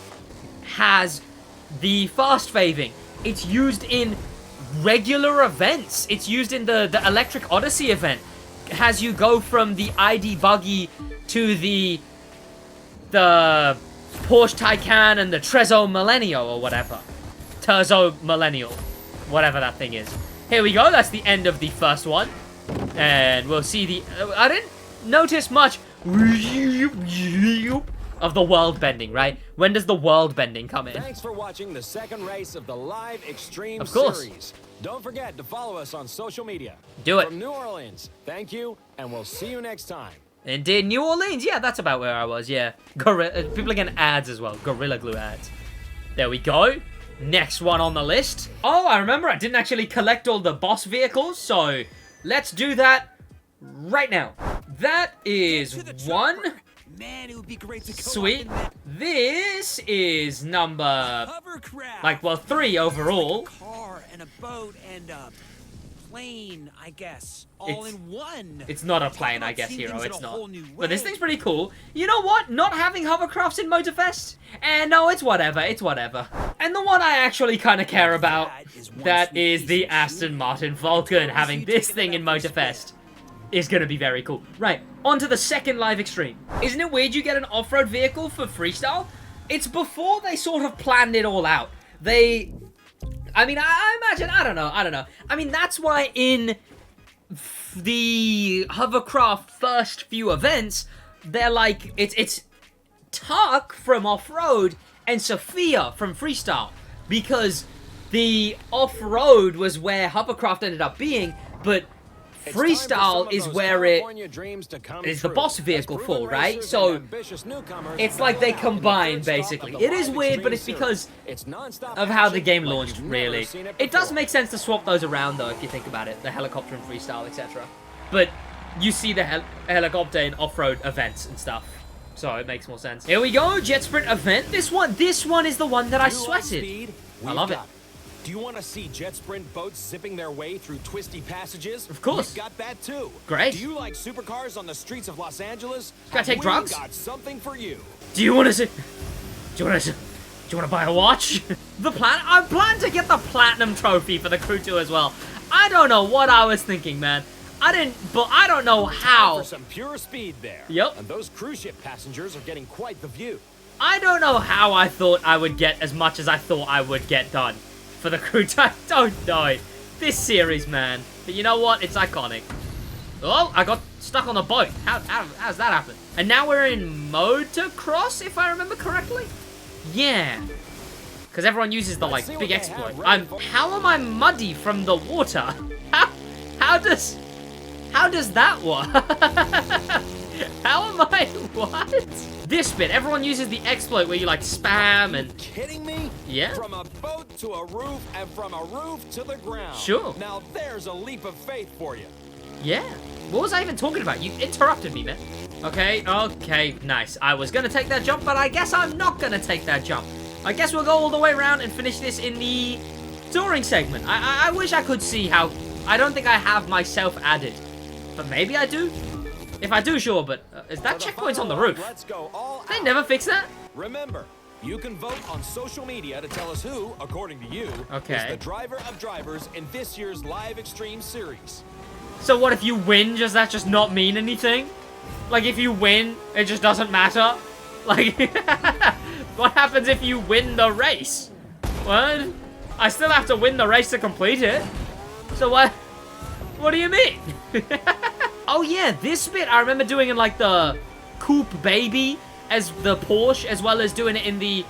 has the fast phasing. It's used in regular events. It's used in the Electric Odyssey event. It has you go from the ID buggy to the Porsche Taycan and the Trezzo Millennial or whatever. Terzo Millennial. Whatever that thing is. Here we go. That's the end of the first one. And we'll see the... I didn't notice much of the world bending, right? When does the world bending come in? Thanks for watching the second race of the Live Extreme Of course. Series. Don't forget to follow us on social media. Do it. From New Orleans, thank you, and we'll see you next time. Indeed, New Orleans. Yeah, that's about where I was, yeah. People are getting ads as well. Gorilla Glue ads. There we go. Next one on the list. Oh, I remember I didn't actually collect all the boss vehicles, so let's do that right now. That is one. Man, it would be great to go Sweet. This is number, like, well, 3 overall. Like a car and a boat and a plane, I guess, all in one. It's not a plane, I guess, Hero. It's not. But this thing's pretty cool. You know what? Not having hovercrafts in Motorfest? And no, it's whatever. It's whatever. And the one I actually kind of care about, that is the Aston Martin Vulcan. Having this thing in Motorfest is going to be very cool. Right, on to the second live extreme. Isn't it weird you get an off-road vehicle for freestyle? It's before they sort of planned it all out. I mean, I imagine, I don't know. I mean, that's why in the hovercraft first few events, they're like, it's Tuck from off-road and Sophia from freestyle. Because the off-road was where hovercraft ended up being, but freestyle is where it is the boss vehicle for, right? So it's like they combine, basically. It is weird, but it's because of how the game launched, really. It does make sense to swap those around, though, if you think about it. The helicopter and freestyle, etc. But you see the helicopter in off-road events and stuff. So it makes more sense. Here we go, Jet Sprint event. This one is the one that I sweated. I love it. Do you want to see jet sprint boats zipping their way through twisty passages? Of course. We've got that too. Great. Do you like supercars on the streets of Los Angeles? Gotta take drugs? We got something for you. Do you want to buy a watch? I plan to get the platinum trophy for the crew 2 as well. I don't know what I was thinking, man. But I don't know how. For some pure speed there. Yep. And those cruise ship passengers are getting quite the view. I don't know how I thought I would get as much as I thought I would get done for the crew 2. I don't know. This series, man. But you know what? It's iconic. Oh, I got stuck on a boat. How's that happen? And now we're in motocross, if I remember correctly? Yeah. Because everyone uses the, like, big exploit. How am I muddy from the water? How does that work? How am I, what? This bit, everyone uses the exploit where you, like, spam and... Kidding me? Yeah. From a boat to a roof and from a roof to the ground. Sure. Now there's a leap of faith for you. Yeah. What was I even talking about? You interrupted me, man. Okay, nice. I was gonna take that jump, but I guess I'm not gonna take that jump. I guess we'll go all the way around and finish this in the touring segment. I wish I could see how... I don't think I have myself added. But maybe I do? If I do, sure, but is that checkpoints on the roof? Let's go all They never fix that? Remember, you can vote on social media to tell us who, according to you, is the driver of drivers in this year's Live Extreme Series. So what if you win? Does that just not mean anything? Like, if you win, it just doesn't matter? Like, what happens if you win the race? What? I still have to win the race to complete it. So what? What do you mean? Oh yeah, this bit I remember doing in like the Coupe Baby as the Porsche, as well as doing it in the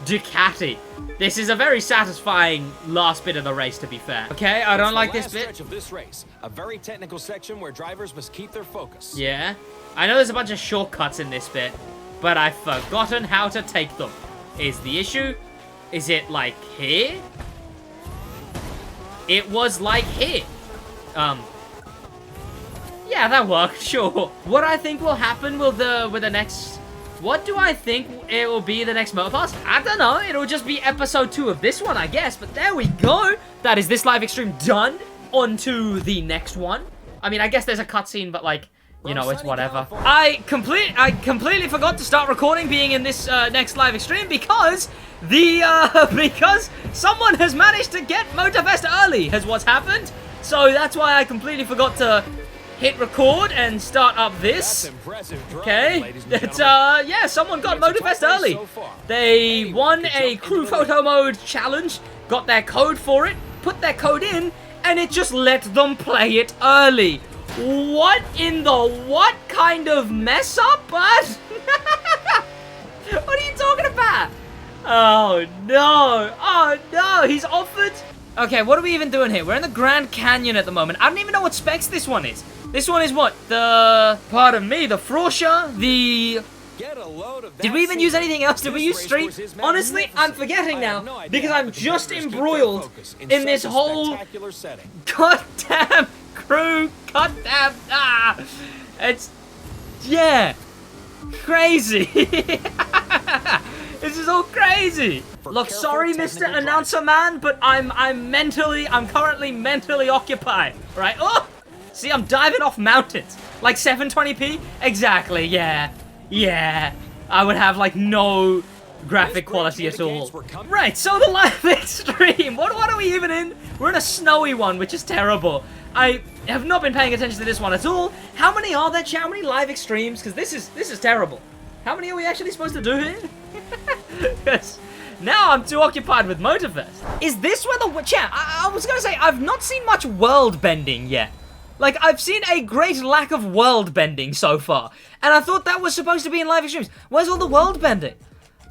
Ducati. This is a very satisfying last bit of the race, to be fair. Okay, I don't like this bit. Stretch of this race, a very technical section where drivers must keep their focus. Yeah, I know there's a bunch of shortcuts in this bit, but I've forgotten how to take them. Is the issue? Is it like here? It was like here. Yeah, that worked, sure. What I think will happen with the next... What do I think it will be the next Motorpass? I don't know. It'll just be episode 2 of this one, I guess. But there we go. That is this live extreme done. On to the next one. I mean, I guess there's a cutscene, but like... You know, it's whatever. I completely forgot to start recording being in this next live extreme because because someone has managed to get Motorfest early has what's happened. So that's why I completely forgot to hit record and start up this. Okay, it's yeah, someone got Motorfest early. They won a crew photo mode challenge, got their code for it, put their code in, and it just let them play it early. What in the what kind of mess up, bud? What are you talking about? Oh no, oh no, he's offered. Okay, what are we even doing here? We're in the Grand Canyon at the moment. I don't even know what specs this one is. This one is what? The, pardon me, the Frosha, the... Did we even use anything else? Did we use Street? Honestly, I'm forgetting now because I'm just embroiled in this whole goddamn crew, goddamn, it's, yeah, crazy. This is all crazy. Look, sorry, Mr. Announcer Man, but I'm currently mentally occupied, right? Oh, see, I'm diving off mountains. Like 720p? Exactly, yeah. Yeah. I would have, like, no graphic quality at all. Right, so the live extreme. What are we even in? We're in a snowy one, which is terrible. I have not been paying attention to this one at all. How many are there, chat? How many live extremes? Because this is terrible. How many are we actually supposed to do here? Yes. Now I'm too occupied with Motorfest. Is this where the... Chat, I was going to say, I've not seen much world bending yet. Like, I've seen a great lack of world bending so far. And I thought that was supposed to be in live extremes. Where's all the world bending?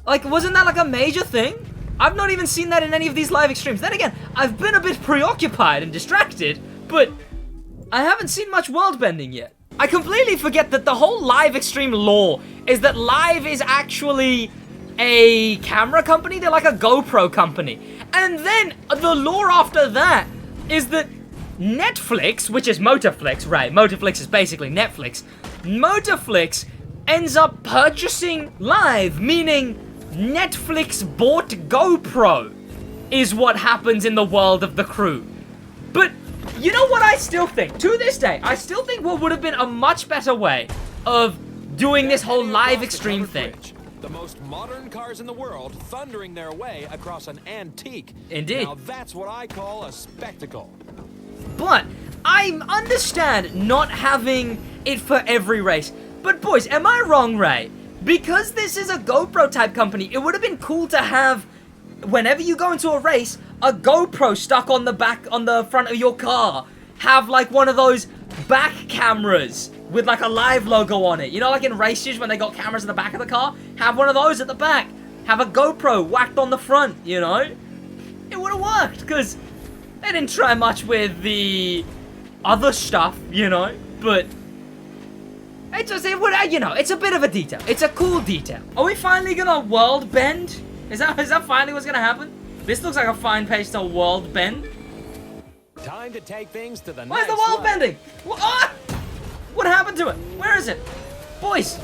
Like, wasn't that like a major thing? I've not even seen that in any of these live extremes. Then again, I've been a bit preoccupied and distracted, but I haven't seen much world bending yet. I completely forget that the whole live extreme lore is that Live is actually a camera company. They're like a GoPro company. And then the lore after that is that Netflix, which is Motorflix, right? Motorflix is basically Netflix. Motorflix ends up purchasing Live, meaning Netflix bought GoPro is what happens in the world of the crew. But you know what I still think? To this day, I still think what would have been a much better way of doing this whole live extreme thing. The most modern cars in the world thundering their way across an antique. Indeed. Now that's what I call a spectacle. But I understand not having it for every race. But boys, am I wrong, Ray? Because this is a GoPro type company, it would have been cool to have, whenever you go into a race, a GoPro stuck on the back, on the front of your car. Have like one of those back cameras with like a Live logo on it. You know, like in races when they got cameras in the back of the car? Have one of those at the back. Have a GoPro whacked on the front, you know? It would have worked, because they didn't try much with the other stuff, you know? But it just, it would, you know, it's a bit of a detail. It's a cool detail. Are we finally gonna world bend? Is that finally what's gonna happen? This looks like a fine pace to world bend. Time to take things to the Where's the world bending? What happened to it? Where is it? Boys,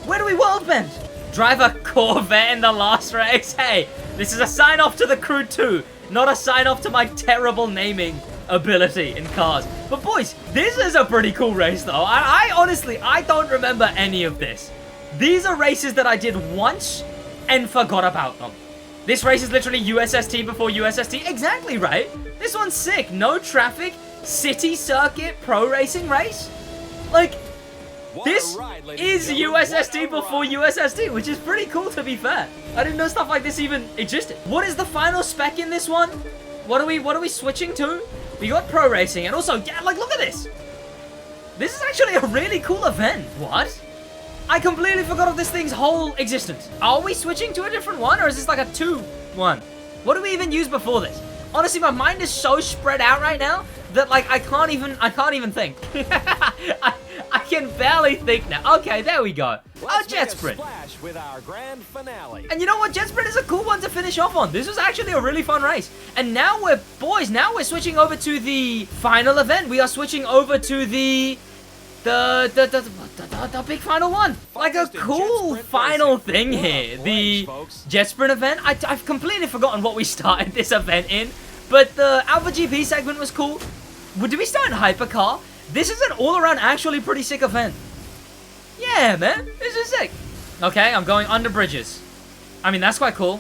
where do we world bend? Drive a Corvette in the last race? Hey, this is a sign off to the crew too, not a sign off to my terrible naming ability in cars. But boys, this is a pretty cool race though. I honestly, I don't remember any of this. These are races that I did once and forgot about them. This race is literally USST before USST. Exactly right. This one's sick. No traffic, city circuit, pro racing race. Like, this is USST before USST, which is pretty cool to be fair. I didn't know stuff like this even existed. What is the final spec in this one? What are we switching to? We got pro racing and also, yeah, like look at this. This is actually a really cool event. What? I completely forgot of this thing's whole existence. Are we switching to a different one or is this like a 2-1? What did we even use before this? Honestly, my mind is so spread out right now that like I can't even think. I can barely think now. Okay, there we go. Let's Jet Sprint. Splash with our grand finale. And you know what? Jet Sprint is a cool one to finish off on. This was actually a really fun race. And now we're switching over to the final event. We are switching over to the big final one. Like a cool final thing here. The Jet Sprint event. I've completely forgotten what we started this event in. But the Alpha GP segment was cool. Did we start in Hypercar? This is an all-around actually pretty sick event. Yeah, man. This is sick. Okay, I'm going under bridges. I mean, that's quite cool.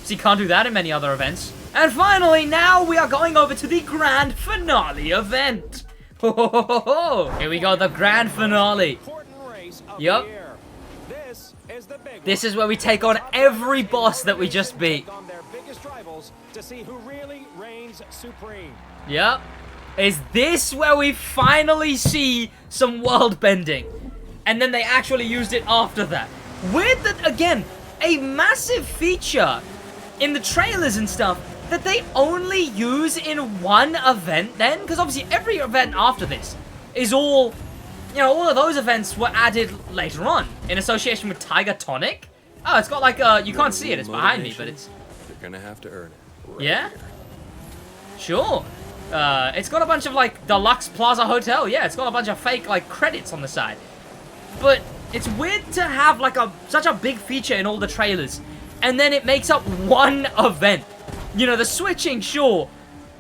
So you can't do that in many other events. And finally, now we are going over to the grand finale event. Ho, ho, ho, ho, ho. Here we go, the grand finale. Yup. This is where we take on every boss that we just beat. To see who really reigns supreme. Yep. Is this where we finally see some world bending? And then they actually used it after that. Weird that, again, a massive feature in the trailers and stuff that they only use in one event then? Because obviously every event after this is all, you know, all of those events were added later on in association with Tiger Tonic. Oh, it's got like you can't see it, it's behind me, but it's... You're gonna have to earn it. Right yeah? here. Sure. It's got a bunch of, like, Deluxe Plaza Hotel. Yeah, it's got a bunch of fake, like, credits on the side. But it's weird to have, like, such a big feature in all the trailers. And then it makes up one event. You know, the switching, sure.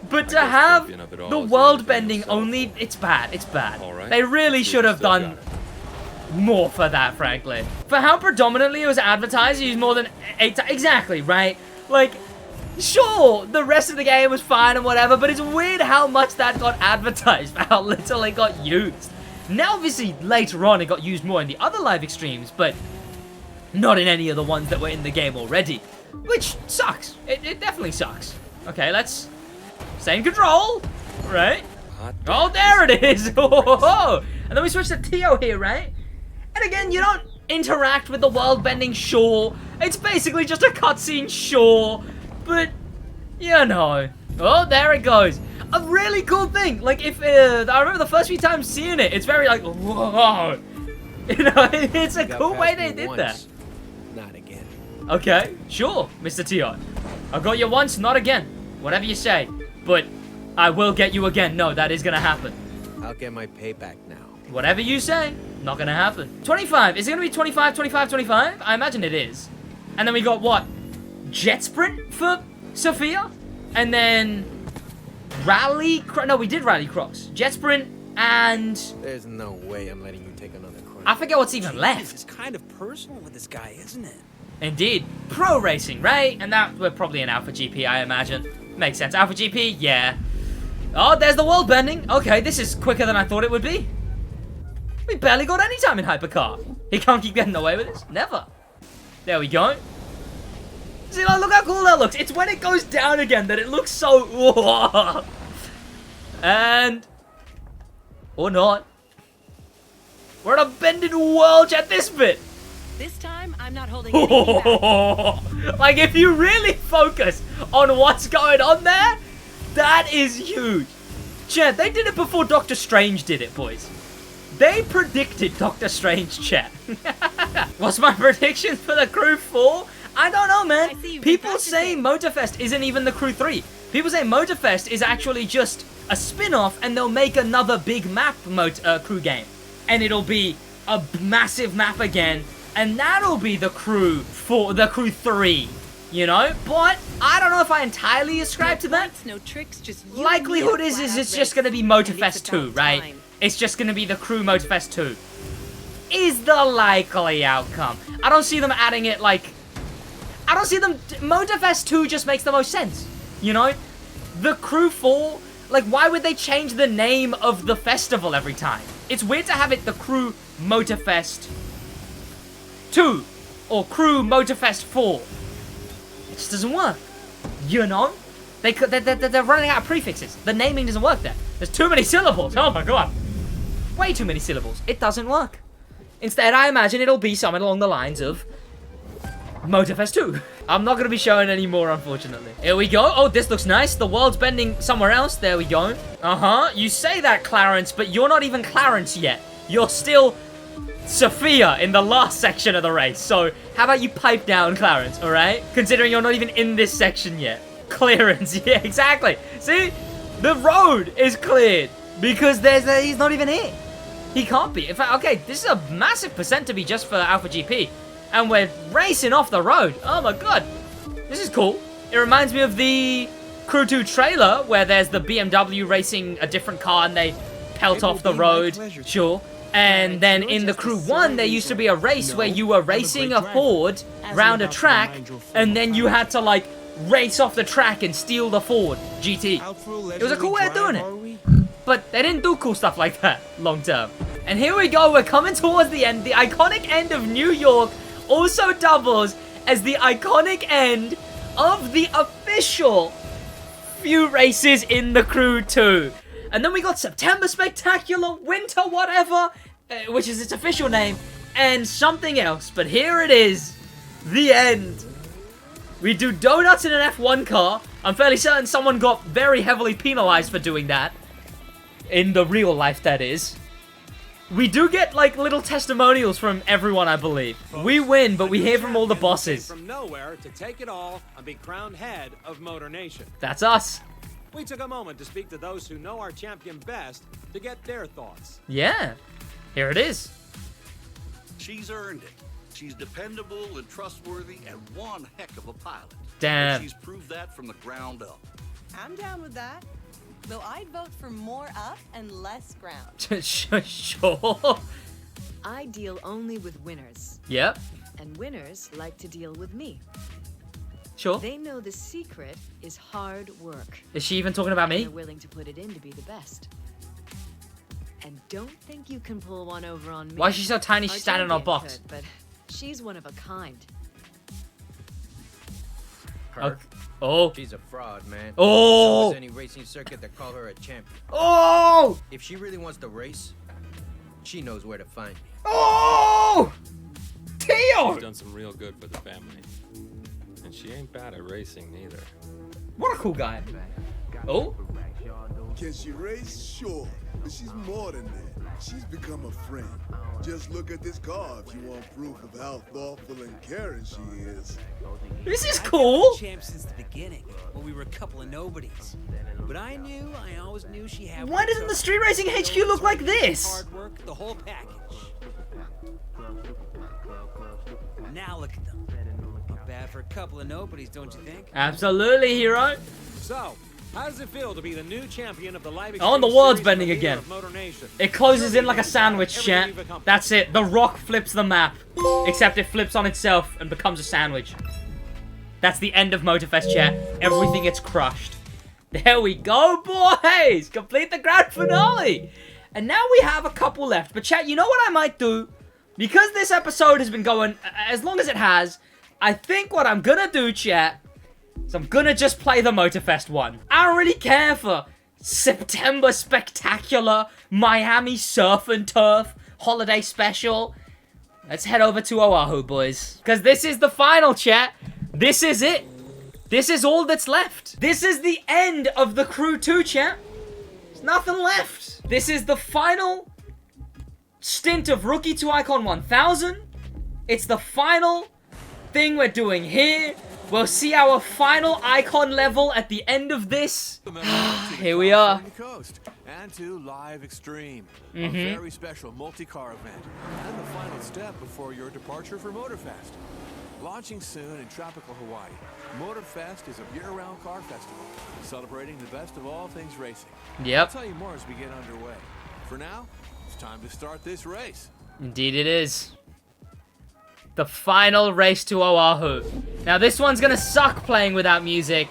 But to have the world bending only, it's bad. It's bad. Right. They really should have done more for that, frankly. For how predominantly it was advertised, you used more than 8 times. Exactly, right? Like... Sure, the rest of the game was fine and whatever, but it's weird how much that got advertised, for how little it got used. Now, obviously, later on, it got used more in the other live extremes, but not in any of the ones that were in the game already. Which sucks. It definitely sucks. Okay, let's stay in control, right? Oh, there it is. Oh, and then we switch to Tio here, right? And again, you don't interact with the world bending, sure. It's basically just a cutscene, sure. But, you know. Oh, there it goes. A really cool thing. Like, if, I remember the first few times seeing it, it's very like, whoa. You know, it's a cool way they did that. Not again. Okay, sure, Mr. Tio. I got you once, not again. Whatever you say. But I will get you again. No, that is gonna happen. I'll get my payback now. Whatever you say, not gonna happen. 25. Is it gonna be 25, 25, 25? I imagine it is. And then we got what? Jet Sprint for Sophia? And then Rally... No, we did Rally Cross. Jet Sprint and... There's no way I'm letting you take another cross. I forget what's even left. It's kind of personal with this guy, isn't it? Indeed. Pro Racing, right? And that we're probably an Alpha GP, I imagine. Makes sense. Alpha GP? Yeah. Oh, there's the world bending. Okay, this is quicker than I thought it would be. We barely got any time in Hypercar. He can't keep getting away with this. Never. There we go. See, like, look how cool that looks. It's when it goes down again that it looks so... Whoa. And... Or not. We're in a bended world at this bit. This time, I'm not holding anything back. Like, if you really focus on what's going on there, that is huge. Chat, they did it before Doctor Strange did it, boys. They predicted Doctor Strange, chat. What's my prediction for the Crew 4? I don't know, man. People say Motorfest isn't even the Crew 3. People say Motorfest is actually just a spin-off and they'll make another big map crew game. And it'll be a massive map again. And that'll be the Crew 4, the Crew 3. You know? But I don't know if I entirely ascribe to that. No tricks, just likelihood is it's just going to be Motorfest 2, right? Time. It's just going to be the Crew Motorfest 2. Is the likely outcome. I don't see them adding it like... I don't see them... Motorfest 2 just makes the most sense. You know? The Crew 4... Like, why would they change the name of the festival every time? It's weird to have it the Crew Motorfest 2. Or Crew Motorfest 4. It just doesn't work. You know? They're running out of prefixes. The naming doesn't work there. There's too many syllables. Oh my god. Way too many syllables. It doesn't work. Instead, I imagine it'll be something along the lines of Motorfest 2. I'm not going to be showing any more, unfortunately. Here we go. Oh, this looks nice. The world's bending somewhere else. There we go. Uh-huh. You say that, Clarence, but you're not even Clarence yet. You're still Sophia in the last section of the race. So, how about you pipe down, Clarence, all right? Considering you're not even in this section yet. Clearance. Yeah, exactly. See? The road is cleared because he's not even here. He can't be. In fact, okay, this is a massive percent to be just for Alpha GP. And we're racing off the road. Oh my god. This is cool. It reminds me of the Crew 2 trailer where there's the BMW racing a different car and they pelt off the road. Sure. And then in the Crew 1, there used to be a race where you were racing a Ford round a track and then you had to, like, race off the track and steal the Ford GT. It was a cool way of doing it. But they didn't do cool stuff like that long term. And here we go, we're coming towards the end. The iconic end of New York also doubles as the iconic end of the official few races in the Crew 2. And then we got September Spectacular, Winter whatever, which is its official name, and something else. But here it is, the end. We do donuts in an F1 car. I'm fairly certain someone got very heavily penalized for doing that. In the real life, that is. We do get, like, little testimonials from everyone, I believe. We win, but we hear from all the bosses. From nowhere to take it all and be crowned head of Motor Nation. That's us. We took a moment to speak to those who know our champion best to get their thoughts. Yeah. Here it is. She's earned it. She's dependable and trustworthy and one heck of a pilot. Damn. And she's proved that from the ground up. I'm down with that. Though I'd vote for more up and less ground. Sure. I deal only with winners. Yep. And winners like to deal with me. Sure. They know the secret is hard work. Is she even talking about me? They're willing to put it in to be the best. And don't think you can pull one over on me. Why is she so tiny? She's standing on a box. Could, but she's one of a kind. Her? Oh. She's a fraud, man. Oh. If there's any racing circuit that call her a champion. Oh. If she really wants to race, she knows where to find me. Oh. Tio. She's done some real good for the family. And she ain't bad at racing neither. What a cool guy. Oh. Can she race? Sure. But she's more than that. She's become a friend. Just look at this car if you want proof of how thoughtful and caring she is. This is cool. I've been champ since the beginning, when we were a couple of nobodies. But I always knew she had. Why doesn't the Street Racing HQ look like this? Hard work, the whole package. Now look at them. Not bad for a couple of nobodies, don't you think? Absolutely, hero. So, how does it feel to be the new champion of the live Oh, and the world's bending again. It closes in like a sandwich, chat. That's it. The Rock flips the map. Except it flips on itself and becomes a sandwich. That's the end of Motorfest, chat. Everything gets crushed. There we go, boys! Complete the grand finale! And now we have a couple left. But chat, you know what I might do? Because this episode has been going as long as it has, I think what I'm gonna do, chat, is I'm gonna just play the Motorfest one. I don't really care for September Spectacular, Miami Surf and Turf, Holiday Special. Let's head over to Oahu, boys. Because this is the final, chat. This is it. This is all that's left. This is the end of the Crew 2, chat. There's nothing left. This is the final stint of Rookie to Icon 1000. It's the final thing we're doing here. We'll see our final icon level at the end of this. Here we are. And to Live Extreme, a very special multi-car event, and the final step before your departure for Motorfest. Launching soon in tropical Hawaii, Motorfest is a year-round car festival, celebrating the best of all things racing. Yep. I'll tell you more as we get underway. For now, it's time to start this race. Indeed it is. The final race to Oahu. Now this one's gonna suck playing without music,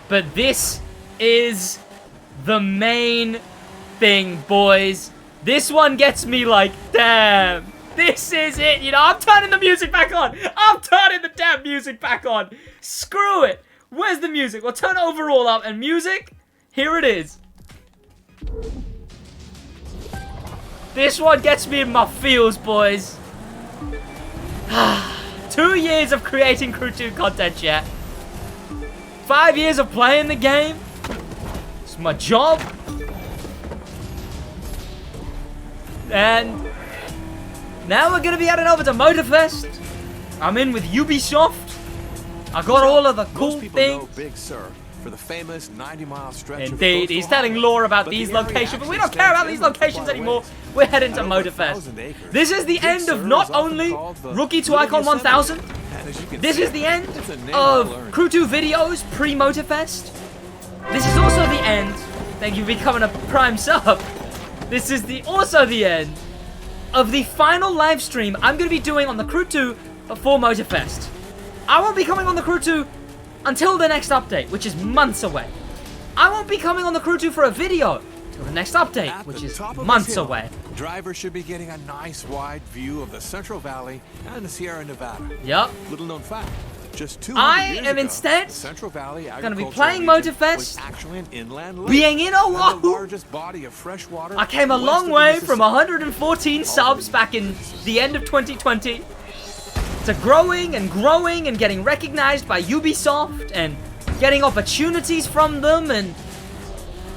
but this is the main thing, boys. This one gets me like, damn. This is it, you know, I'm turning the music back on. I'm turning the damn music back on. Screw it. Where's the music? We'll turn overall up, and music, here it is. This one gets me in my feels, boys. 2 years of creating Crew 2 content, chat. 5 years of playing the game. It's my job. And now we're gonna be heading over to Motorfest. I'm in with Ubisoft. I got all of the cool things. Know Big Sur for the famous 90-mile stretch. Indeed, he's telling lore about these locations, but we don't care about these locations anymore. We're heading to Motorfest. This is the end of not only Rookie to Icon 1000, this is the end of Crew 2 videos pre-Motorfest. This is also the end, thank you for becoming a Prime sub. This is also the end of the final live stream I'm going to be doing on the Crew 2 before Motorfest. I won't be coming on the Crew 2 until the next update, which is months away. I won't be coming on the Crew 2 for a video till the next update, which is months away. Drivers should be getting a nice wide view of the Central Valley and the Sierra Nevada. Yep. Little known fact. Just 200 I years am ago, instead Central Valley gonna be agricultural playing region Motorfest, was actually an inland lake, being in and the Oahu. largest body of fresh water I came a west long of the way from Mississippi. 114 subs back in the end of 2020 to growing and growing and getting recognized by Ubisoft and getting opportunities from them and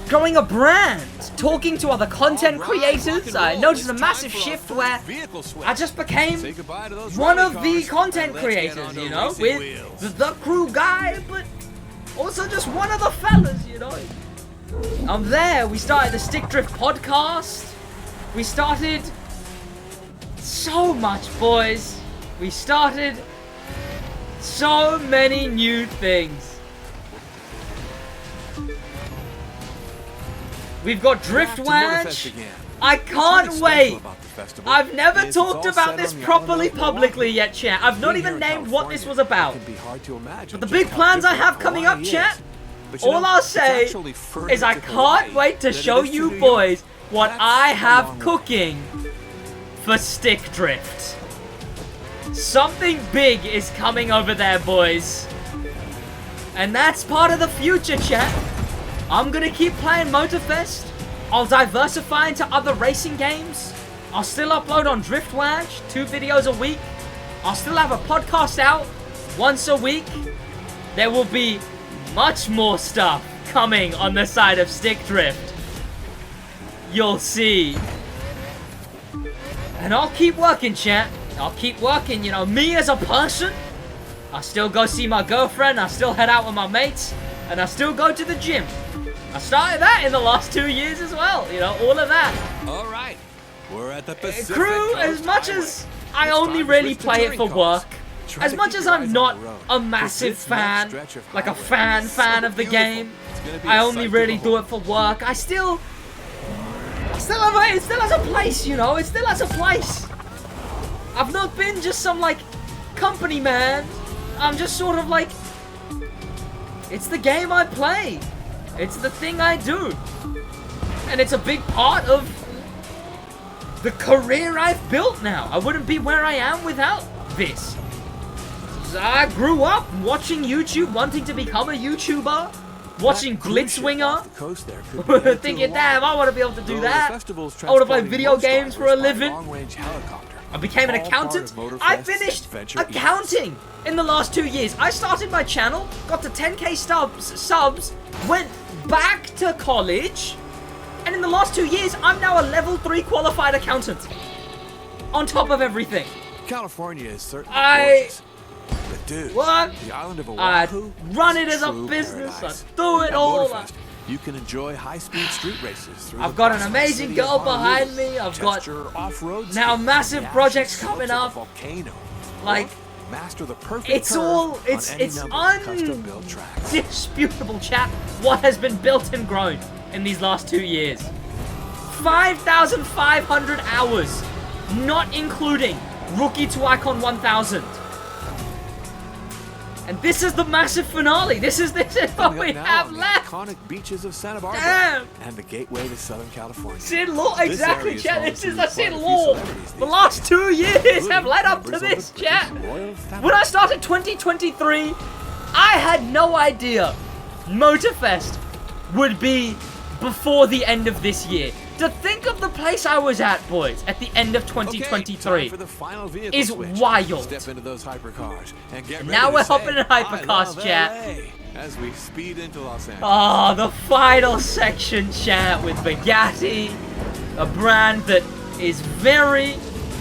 growing a brand, talking to other content creators. I noticed a massive shift where I just became one of the content creators, you know, with the crew guy, but also just one of the fellas, you know. I'm there. We started the Stick Drift podcast. We started so much, boys. We started so many new things. We've got SidWaj. I can't wait. I've never talked about this properly publicly yet, chat. I've not even named what this was about. But the big plans I have coming up, chat, all I'll say is I can't wait to show you boys what I have cooking for Stick Drift. Something big is coming over there, boys. And that's part of the future, chat. I'm gonna keep playing Motorfest. I'll diversify into other racing games. I'll still upload on SidWaj, 2 videos a week. I'll still have a podcast out once a week. There will be much more stuff coming on the side of Stick Drift. You'll see. And I'll keep working, chat. I'll keep working, you know, me as a person. I still go see my girlfriend. I still head out with my mates. And I still go to the gym. I started that in the last 2 years as well, you know, all of that. All right, we're at the Pacific Crew, Coast as much Highway. as I only really play it for work, as much as I'm not a massive fan, like a fan of the game, I only really do it for work. It still has a place, you know, it still has a place. I've not been just some, like, company man. I'm just sort of like, it's the game I play. It's the thing I do. And it's a big part of the career I've built now. I wouldn't be where I am without this. I grew up watching YouTube, wanting to become a YouTuber, watching Blitzwinger, thinking, damn, I want to be able to do that. I want to play video games for a living. I became an accountant. I finished accounting in the last 2 years. I started my channel, got to 10k subs, went back to college, and in the last 2 years, I'm now a level 3 qualified accountant. On top of everything. California is certainly gorgeous. But dude, what? The island of I Oahu run it is as a true business. paradise. I do it At all. Motorfest, you can enjoy high-speed street races. Through I've the got an bustling amazing city of girl Honolulu. behind me. I've got Test your off-road now skills massive on the projects ashen coming slopes of up. a volcano. Like, master the perfect it's curve all on it's any number of custom-built tracks. undisputable, chat, what has been built and grown in these last 2 years. 5,500 hours, not including Rookie to Icon 1000. And this is the massive finale. This is what we have left. Iconic beaches of Santa Barbara. Damn. And the gateway to Southern California. Sid Law, exactly, This chat. area This is is home the to Sid quite a few Law. celebrities The these last 2 years have led up to members of this, the chat. British royal family. When I started 2023, I had no idea Motorfest would be before the end of this year. To think of the place I was at, boys, at the end of 2023 for the final vehicle is switch. wild. Step into those hypercars and get And ready now to we're say, hopping in "I hypercars, love chat. LA," as we speed into Los Angeles. Oh, the final section, chat, with Bugatti, a brand that is very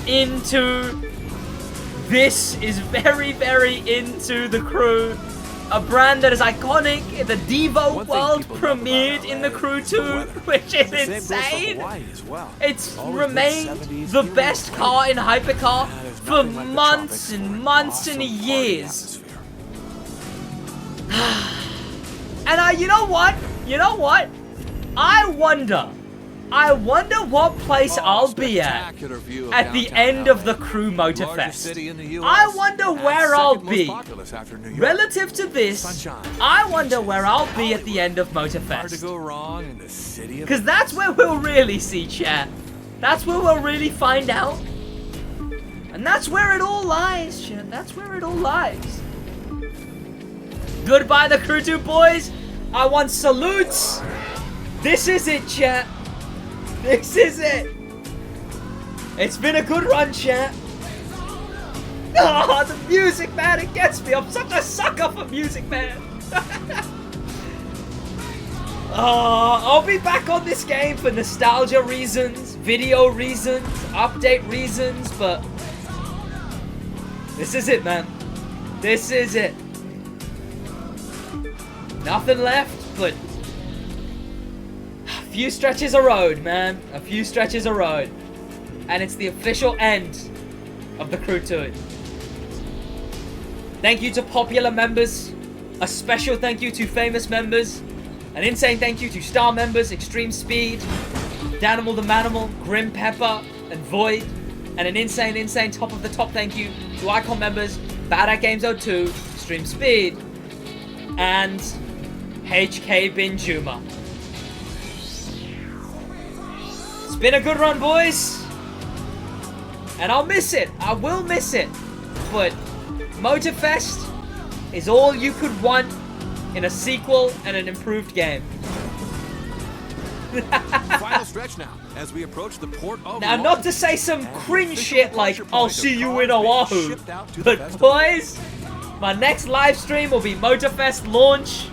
into this, is very, very into the Crew. A brand that is iconic. The Devo World premiered in the Crew 2, which is insane. It's remained the best car in hypercar for months and months and years. And you know what? I wonder I wonder what place I'll be at the end of the crew Motorfest. I wonder where I'll be. Relative to this, I wonder where I'll be at the end of Motorfest. Because that's where we'll really see, chat. That's where we'll really find out. And that's where it all lies, chat. That's where it all lies. Goodbye, the crew 2 boys. I want salutes. This is it, chat. This is it. It's been a good run, chat. Oh, the music, man, it gets me. I'm such a sucker for music, man. Oh, I'll be back on this game for nostalgia reasons, video reasons, update reasons, but this is it, man. This is it. Nothing left, but a few stretches of road, man. A few stretches of road. And it's the official end of the crew tour. Thank you to popular members. A special thank you to famous members. An insane thank you to star members, Extreme Speed, Danimal the Manimal, Grim Pepper, and Void. And an insane top of the top thank you to Icon members, Bad at Games 02, Extreme Speed, and HK Bin Juma. It's been a good run, boys. And I'll miss it. I will miss it. But Motorfest is all you could want in a sequel and an improved game. Final stretch now as we approach the port of Now, not to say some cringe shit like, I'll see you in Oahu. But boys, my next live stream will be Motorfest launch.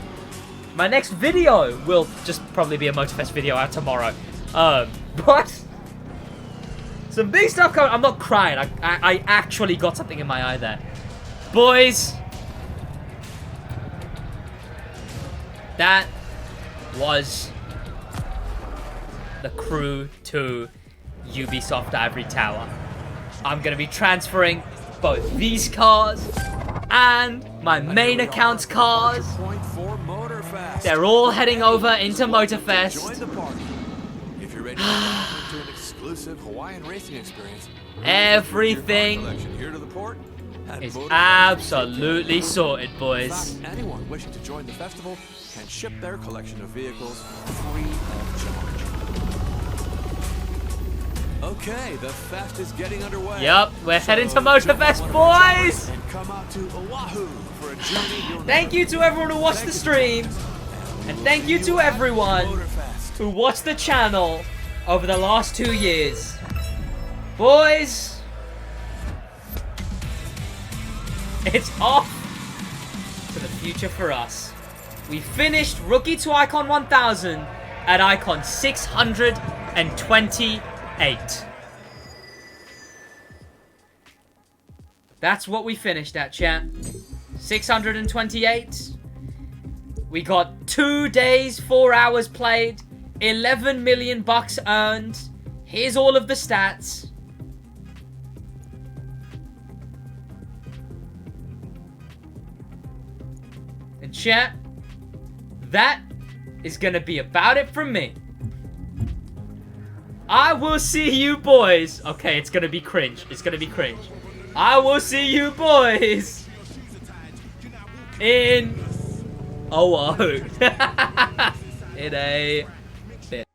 My next video will just probably be a Motorfest video out tomorrow. But some big stuff coming. I'm not crying. I actually got something in my eye there. Boys, that was the crew to Ubisoft Ivory Tower. I'm going to be transferring both these cars and my main account's cars. They're all heading over into Motorfest. If you're ready to an exclusive Hawaiian racing experience, everything is absolutely sorted, boys. Anyone wishing to join the festival can ship their collection of vehicles free of charge. Okay, the fest is getting underway. Yup, we're heading to Motorfest, boys! And come out to Oahu for a journey. Thank you to everyone who watched the stream. And thank you to everyone who watched the channel over the last 2 years. Boys, it's off to the future for us. We finished Rookie to Icon 1000 at Icon 628. That's what we finished at, chat. 628. We got 2 days, 4 hours played, 11 million bucks earned. Here's all of the stats. And chat, that is gonna be about it from me. I will see you boys. Okay, it's gonna be cringe. It's gonna be cringe. I will see you boys in Oahu. In a